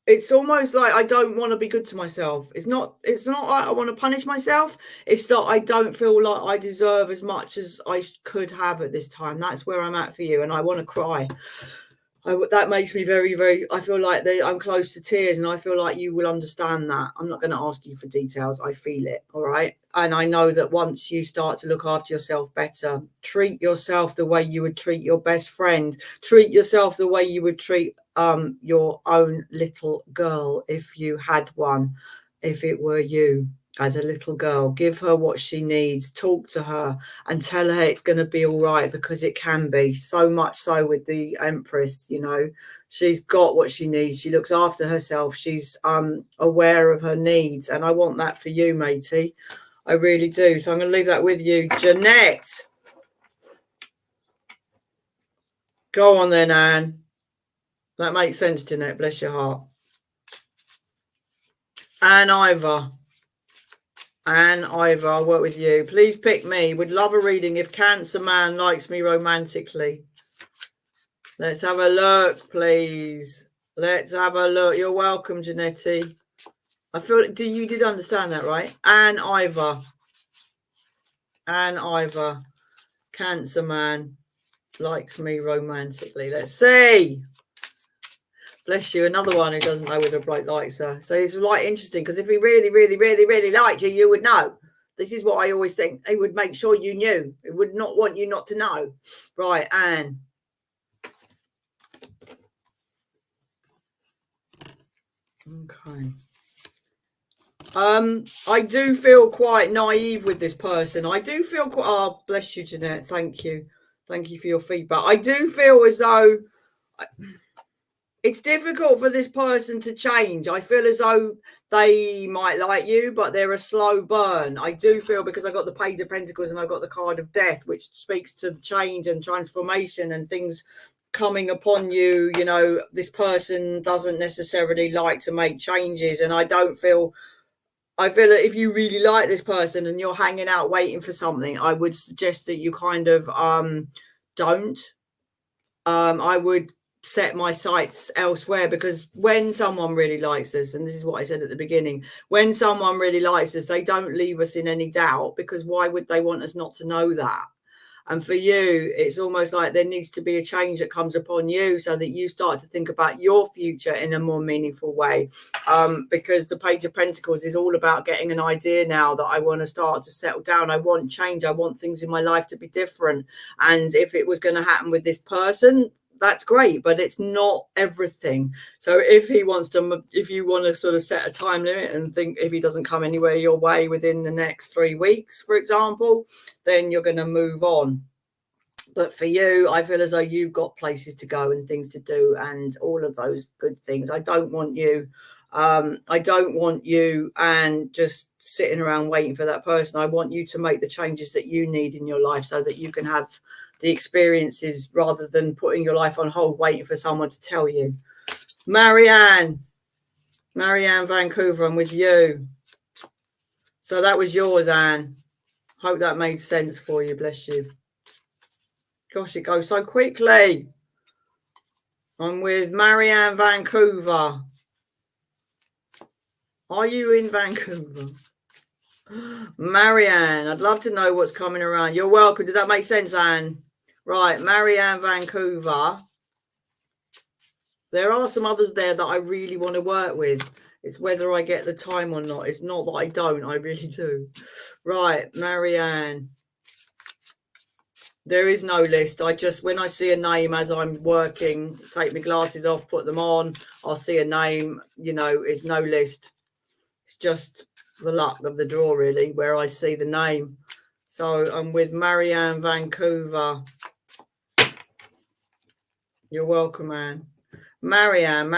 it's almost like I don't want to be good to myself. It's not like I want to punish myself. It's that I don't feel like I deserve as much as I could have at this time. That's where I'm at for you. And I want to cry. That makes me very, very, I feel like I'm close to tears, and I feel like you will understand that. I'm not going to ask you for details. I feel it. All right. And I know that once you start to look after yourself better, treat yourself the way you would treat your best friend, treat yourself the way you would treat your own little girl if you had one, if it were you. As a little girl, give her what she needs, talk to her and tell her it's going to be all right, because it can be. So much so with the Empress, you know, she's got what she needs. She looks after herself. She's aware of her needs. And I want that for you, matey. I really do. So I'm going to leave that with you. Jeanette. Go on then, Anne. That makes sense, Jeanette. Bless your heart. Anne Ivor. Anne Ivor, I'll work with you. Please pick me. Would love a reading if Cancer Man likes me romantically. Let's have a look, please. Let's have a look. You're welcome, Janetti. I feel you did understand that, right? Anne Ivor. Anne Ivor. Cancer Man likes me romantically. Let's see. Bless you. Another one who doesn't know whether a bloke likes her. So it's like interesting, because if he really, really, really, really liked you, you would know. This is what I always think. He would make sure you knew. He would not want you not to know. Right, Anne. Okay. I do feel quite naive with this person. I do feel quite, oh, bless you, Jeanette. Thank you. Thank you for your feedback. I do feel as though it's difficult for this person to change. I feel as though they might like you, but they're a slow burn. I do feel, because I got the Page of Pentacles and I got the card of Death, which speaks to the change and transformation and things coming upon you. You know, this person doesn't necessarily like to make changes, and I feel that if you really like this person and you're hanging out waiting for something, I would suggest that you kind of don't. I would set my sights elsewhere, because when someone really likes us, and this is what I said at the beginning, when someone really likes us, they don't leave us in any doubt, because why would they want us not to know that? And for you, it's almost like there needs to be a change that comes upon you, so that you start to think about your future in a more meaningful way. Because the Page of Pentacles is all about getting an idea now that I want to start to settle down. I want change. I want things in my life to be different. And if it was going to happen with this person, that's great, but it's not everything. So if you want to sort of set a time limit and think, if he doesn't come anywhere your way within the next 3 weeks, for example, then you're going to move on. But for you, I feel as though you've got places to go and things to do and all of those good things. I don't want you and just sitting around waiting for that person. I want you to make the changes that you need in your life, so that you can have the experiences, rather than putting your life on hold waiting for someone to tell you. Marianne Vancouver, I'm with you. So that was yours, Anne. Hope that made sense for you. Bless you. Gosh, it goes so quickly. I'm with Marianne Vancouver. Are you in Vancouver? Marianne, I'd love to know what's coming around. You're welcome. Did that make sense, Anne? Right, Marianne Vancouver. There are some others there that I really want to work with. It's whether I get the time or not. It's not that I don't. I really do. Right, Marianne. There is no list. When I see a name as I'm working, take my glasses off, put them on, I'll see a name. You know, it's no list. It's just the luck of the draw, really, where I see the name. So I'm with Marianne Vancouver. You're welcome, Anne. Marianne,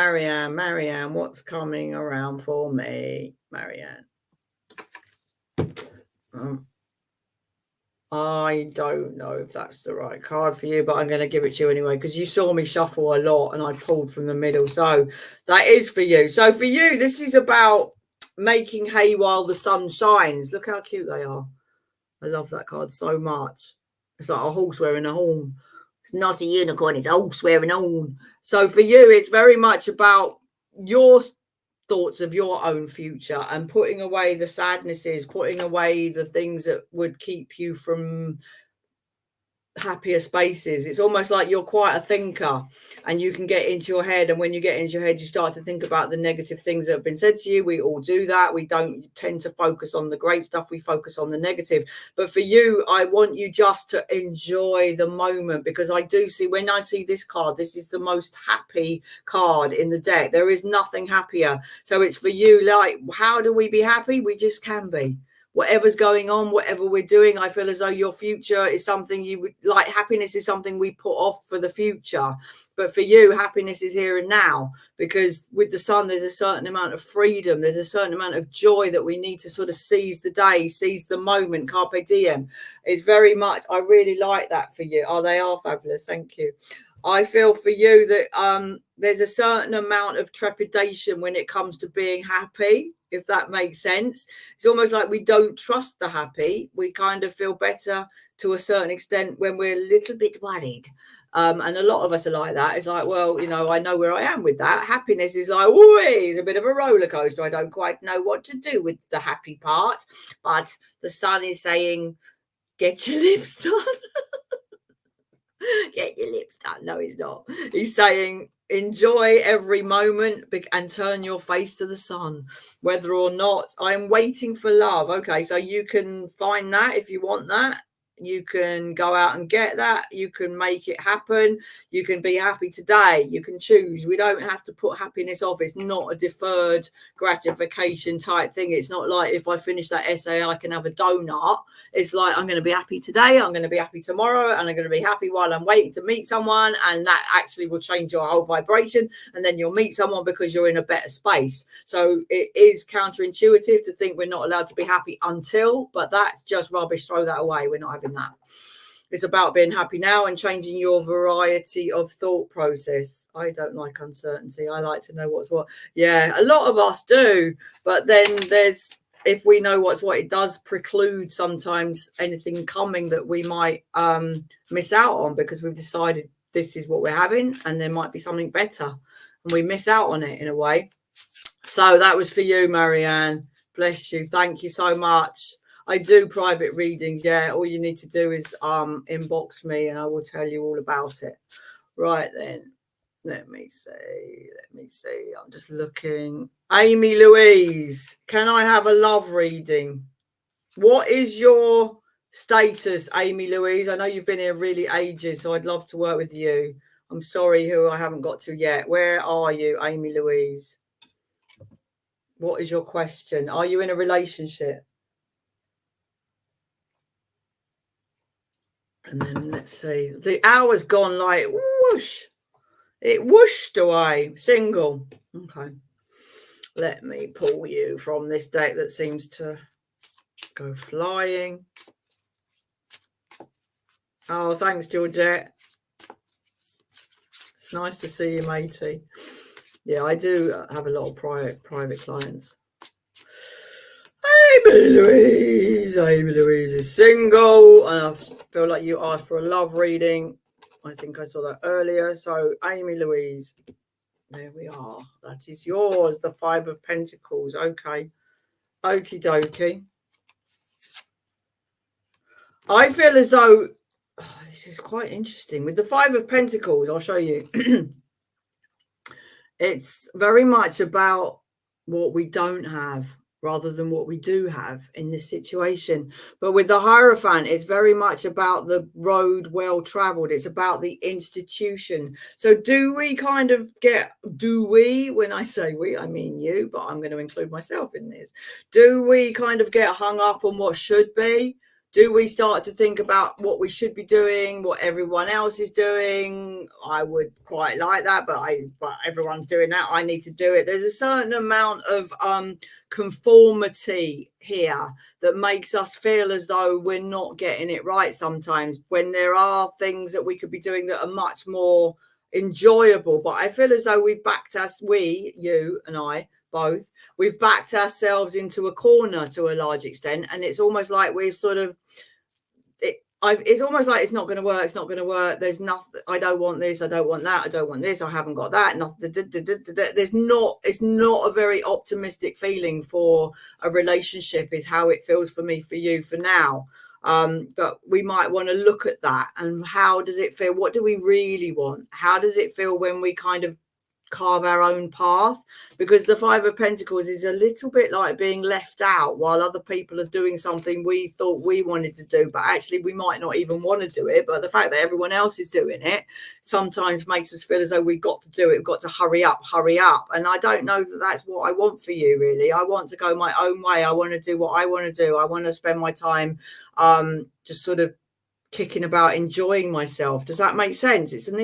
what's coming around for me, Marianne? I don't know if that's the right card for you, but I'm going to give it to you anyway, because you saw me shuffle a lot and I pulled from the middle. So that is for you. So for you, this is about making hay while the sun shines. Look how cute they are. I love that card so much. It's like a horse wearing a horn. It's not a unicorn, it's a horse wearing a horn. So for you, it's very much about your thoughts of your own future and putting away the sadnesses, putting away the things that would keep you from happier spaces. It's almost like you're quite a thinker and you can get into your head, and when you get into your head you start to think about the negative things that have been said to you. We all do that. We don't tend to focus on the great stuff, we focus on the negative. But for you, I want you just to enjoy the moment, because I do see, when I see this card, this is the most happy card in the deck. There is nothing happier. So it's for you, like, how do we be happy? We just can be. Whatever's going on, whatever we're doing, I feel as though your future is something you would like. Happiness is something we put off for the future. But for you, happiness is here and now, because with the sun, there's a certain amount of freedom. There's a certain amount of joy that we need to sort of seize the day, seize the moment, carpe diem. It's very much, I really like that for you. Oh, they are fabulous. Thank you. I feel for you that there's a certain amount of trepidation when it comes to being happy, if that makes sense. It's almost like we don't trust the happy. We kind of feel better to a certain extent when we're a little bit worried. And a lot of us are like that. It's like, well, you know, I know where I am with that. Happiness is like, oh, it's a bit of a roller coaster. I don't quite know what to do with the happy part. But the sun is saying, get your lips done. Get your lips done. No, he's not. He's saying, enjoy every moment and turn your face to the sun, whether or not I'm waiting for love. Okay, so you can find that if you want that. You can go out and get that. You can make it happen. You can be happy today. You can choose. We don't have to put happiness off. It's not a deferred gratification type thing. It's not like if I finish that essay, I can have a donut. It's like I'm going to be happy today. I'm going to be happy tomorrow. And I'm going to be happy while I'm waiting to meet someone. And that actually will change your whole vibration. And then you'll meet someone because you're in a better space. So it is counterintuitive to think we're not allowed to be happy until, but that's just rubbish. Throw that away. We're not having that. It's about being happy now and changing your variety of thought process. I don't like uncertainty. I like to know what's what. Yeah, a lot of us do. But then there's, if we know what's what, it does preclude sometimes anything coming that we might miss out on, because we've decided this is what we're having and there might be something better and we miss out on it in a way. So that was for you, Marianne. Bless you. Thank you so much. I do private readings. Yeah, all you need to do is inbox me and I will tell you all about it. Right then, let me see. I'm just looking. Amy Louise, can I have a love reading? What is your status, Amy Louise? I know you've been here really ages, so I'd love to work with you. I'm sorry who I haven't got to yet. Where are you, Amy Louise? What is your question? Are you in a relationship? And then let's see. The hour's gone like whoosh. It whooshed away. Single. Okay. Let me pull you from this deck that seems to go flying. Oh, thanks, Georgette. It's nice to see you, matey. Yeah, I do have a lot of private clients. Amy Louise is single, and I feel like you asked for a love reading. I think I saw that earlier. So Amy Louise, there we are. That is yours, the Five of Pentacles. Okay. Okie dokie. I feel as though this is quite interesting. With the Five of Pentacles, I'll show you. It's very much about what we don't have rather than what we do have in this situation. But with the Hierophant, it's very much about the road well traveled. It's about the institution. So do we kind of get, when I say we, I mean you, but I'm going to include myself in this. Do we kind of get hung up on what should be? Do we start to think about what we should be doing, what everyone else is doing? I would quite like that, but everyone's doing that. I need to do it. There's a certain amount of conformity here that makes us feel as though we're not getting it right sometimes, when there are things that we could be doing that are much more enjoyable. But I feel as though we've backed us, you and I, both, we've backed ourselves into a corner to a large extent, and it's almost like we've sort of it's almost like it's not going to work. There's nothing. I don't want this, I don't want that, I don't want this, I haven't got that, nothing. It's not a very optimistic feeling for a relationship, is how it feels for me, for you, for now. But we might want to look at that, and how does it feel? What do we really want? How does it feel when we kind of carve our own path? Because the Five of Pentacles is a little bit like being left out while other people are doing something we thought we wanted to do, but actually we might not even want to do it. But the fact that everyone else is doing it sometimes makes us feel as though we've got to do it, we've got to hurry up. And I don't know that that's what I want for you, really. I want to go my own way. I want to do what I want to do. I want to spend my time just sort of kicking about, enjoying myself. Does that make sense? It's an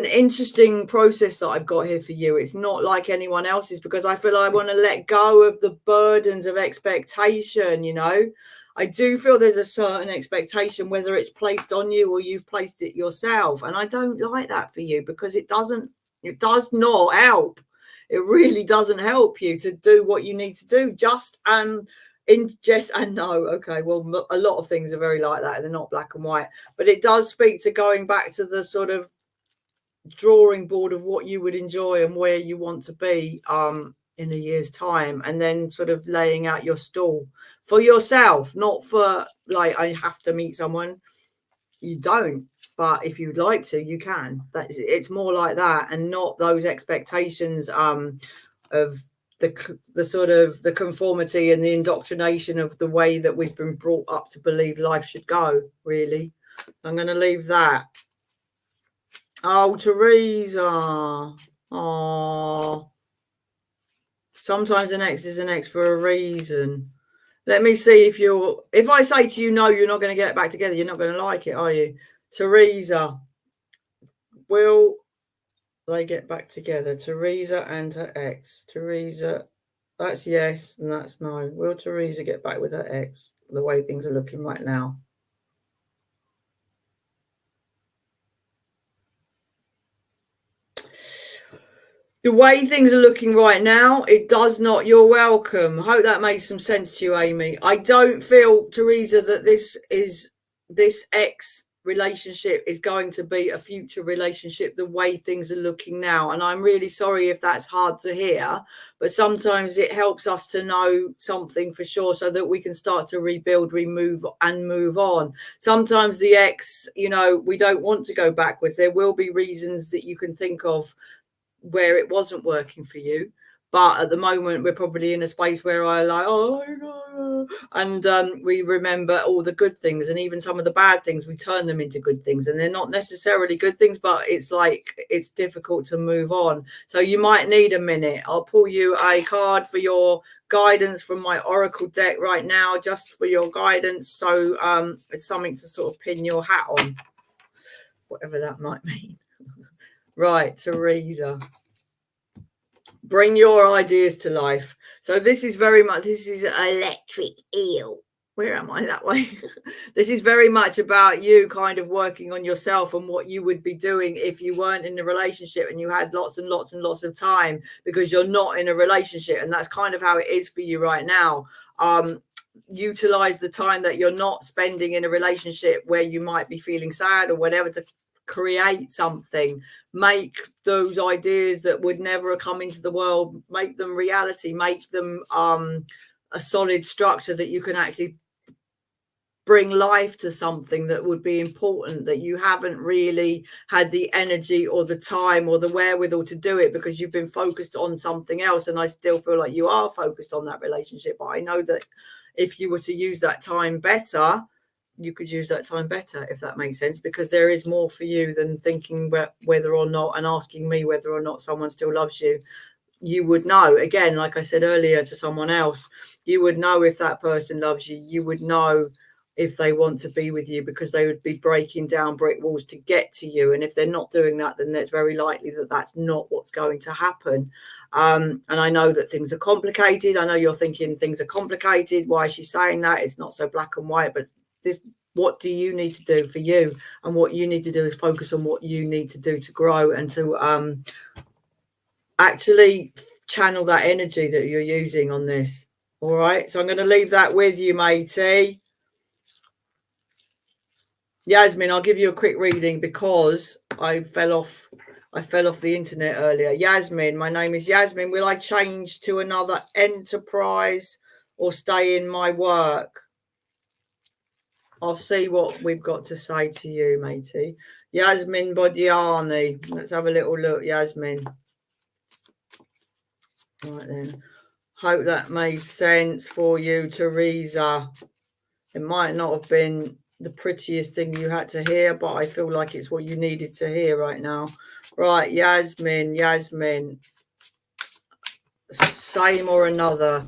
interesting process that I've got here for you. It's not like anyone else's, because I feel I want to let go of the burdens of expectation. You know, I do feel there's a certain expectation, whether it's placed on you or you've placed it yourself. And I don't like that for you, because it does not help. It really doesn't help you to do what you need to do. Okay, well, a lot of things are very like that. They're not black and white, but it does speak to going back to the sort of drawing board of what you would enjoy and where you want to be in a year's time, and then sort of laying out your stall for yourself, not for like, I have to meet someone. You don't, but if you'd like to, you can. It's more like that, and not those expectations of the sort of the conformity and the indoctrination of the way that we've been brought up to believe life should go, really. I'm going to leave that. Oh, Teresa. Oh, sometimes an ex is an ex for a reason. Let me see if I say to you, no, you're not going to get back together, you're not going to like it, are you? Teresa, will they get back together? Teresa and her ex. Teresa, that's yes and that's no. Will Teresa get back with her ex the way things are looking right now? The way things are looking right now, it does not. You're welcome. I hope that made some sense to you, Amy. I don't feel, Teresa, that this ex relationship is going to be a future relationship the way things are looking now. And I'm really sorry if that's hard to hear, but sometimes it helps us to know something for sure so that we can start to rebuild, remove and move on. Sometimes the ex, you know, we don't want to go backwards. There will be reasons that you can think of where it wasn't working for you, but at the moment we're probably in a space where I like, oh my God, and we remember all the good things, and even some of the bad things we turn them into good things, and they're not necessarily good things, but it's like it's difficult to move on. So you might need a minute. I'll pull you a card for your guidance from my oracle deck right now, just for your guidance, so it's something to sort of pin your hat on, whatever that might mean. Right, Teresa, bring your ideas to life. So this is very much, this is electric eel. Where am I? That way. This is very much about you kind of working on yourself and what you would be doing if you weren't in a relationship and you had lots and lots and lots of time, because you're not in a relationship. And that's kind of how it is for you right now. Utilize the time that you're not spending in a relationship where you might be feeling sad or whatever to create something. Make those ideas that would never have come into the world, make them reality, make them a solid structure that you can actually bring life to something that would be important, that you haven't really had the energy or the time or the wherewithal to do it because you've been focused on something else. And I still feel like you are focused on that relationship, but I know that if you were to use that time better, you could use that time better, if that makes sense, because there is more for you than thinking whether or not and asking me whether or not someone still loves you. You would know, again, like I said earlier to someone else, you would know if that person loves you. You would know if they want to be with you, because they would be breaking down brick walls to get to you. And if they're not doing that, then it's very likely that that's not what's going to happen. And I know that things are complicated. I know you're thinking things are complicated. Why is she saying that? It's not so black and white, but what do you need to do for you? And what you need to do is focus on what you need to do to grow and to actually channel that energy that you're using on this. All right, so I'm going to leave that with you, matey. Yasmin, I'll give you a quick reading because I fell off the internet earlier. Yasmin, my name is Yasmin. Will I change to another enterprise or stay in my work? I'll see what we've got to say to you, matey. Yasmin Bodiani. Let's have a little look, Yasmin. Right then. Hope that made sense for you, Teresa. It might not have been the prettiest thing you had to hear, but I feel like it's what you needed to hear right now. Right, Yasmin. Same or another.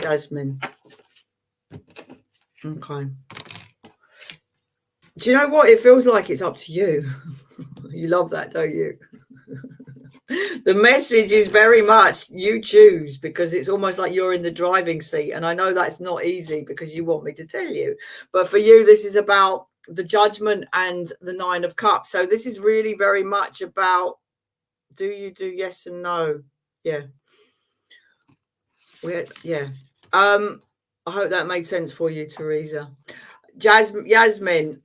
Yasmin. Okay. Do you know what? It feels like it's up to you. You love that, don't you? The message is very much you choose, because it's almost like you're in the driving seat. And I know that's not easy because you want me to tell you. But for you, this is about the Judgment and the 9 of Cups. So this is really very much about, do you do yes and no? Yeah. Yeah. I hope that made sense for you, Teresa. Yasmin.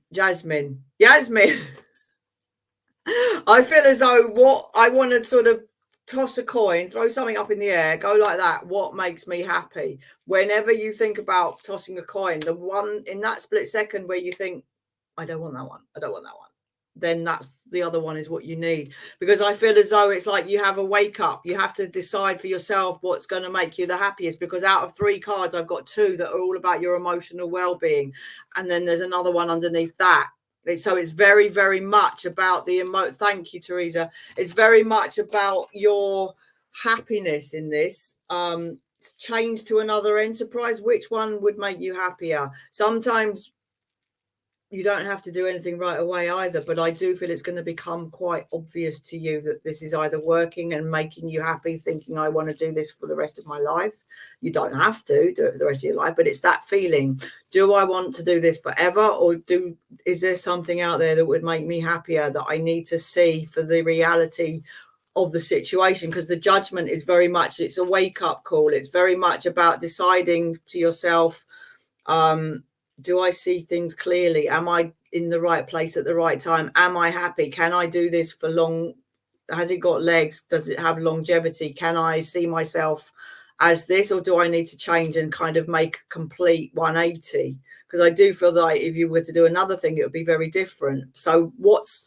I feel as though what I want to sort of toss a coin, throw something up in the air, go like that. What makes me happy? Whenever you think about tossing a coin, the one in that split second where you think, I don't want that one. then that's the other one is what you need. Because I feel as though it's like you have a wake up. You have to decide for yourself what's going to make you the happiest, because out of 3 cards, I've got 2 that are all about your emotional well-being. And then there's another one underneath that. So it's very, very much about the thank you, Teresa. It's very much about your happiness in this. Change to another enterprise. Which one would make you happier? Sometimes you don't have to do anything right away either, but I do feel it's going to become quite obvious to you that this is either working and making you happy, thinking I want to do this for the rest of my life. You don't have to do it for the rest of your life, but it's that feeling. Do I want to do this forever, or is there something out there that would make me happier that I need to see for the reality of the situation? Because the judgment is very much, it's a wake-up call. It's very much about deciding to yourself, do I see things clearly? Am I in the right place at the right time? Am I happy? Can I do this for long? Has it got legs? Does it have longevity? Can I see myself as this, or do I need to change and kind of make a complete 180? Because I do feel that if you were to do another thing, it would be very different. So what's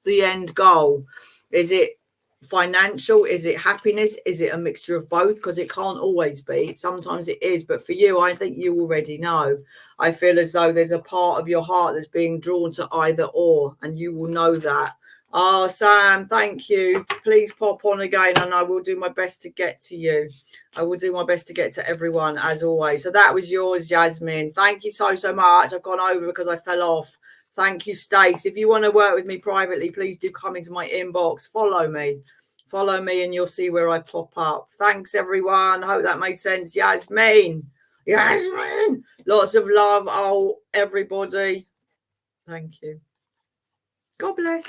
the end goal? Is it financial? Is it happiness? Is it a mixture of both? Because it can't always be. Sometimes it is, but for you, I think you already know. I feel as though there's a part of your heart that's being drawn to either or, and you will know that. Oh, Sam, thank you. Please pop on again, and I will do my best to get to you. I will do my best to get to everyone, as always. So that was yours, Jasmine. Thank you so much. I've gone over because I fell off. Thank you, Stace. If you want to work with me privately, please do come into my inbox. Follow me and you'll see where I pop up. Thanks, everyone. I hope that made sense. Yasmin. Lots of love. Oh, everybody. Thank you. God bless.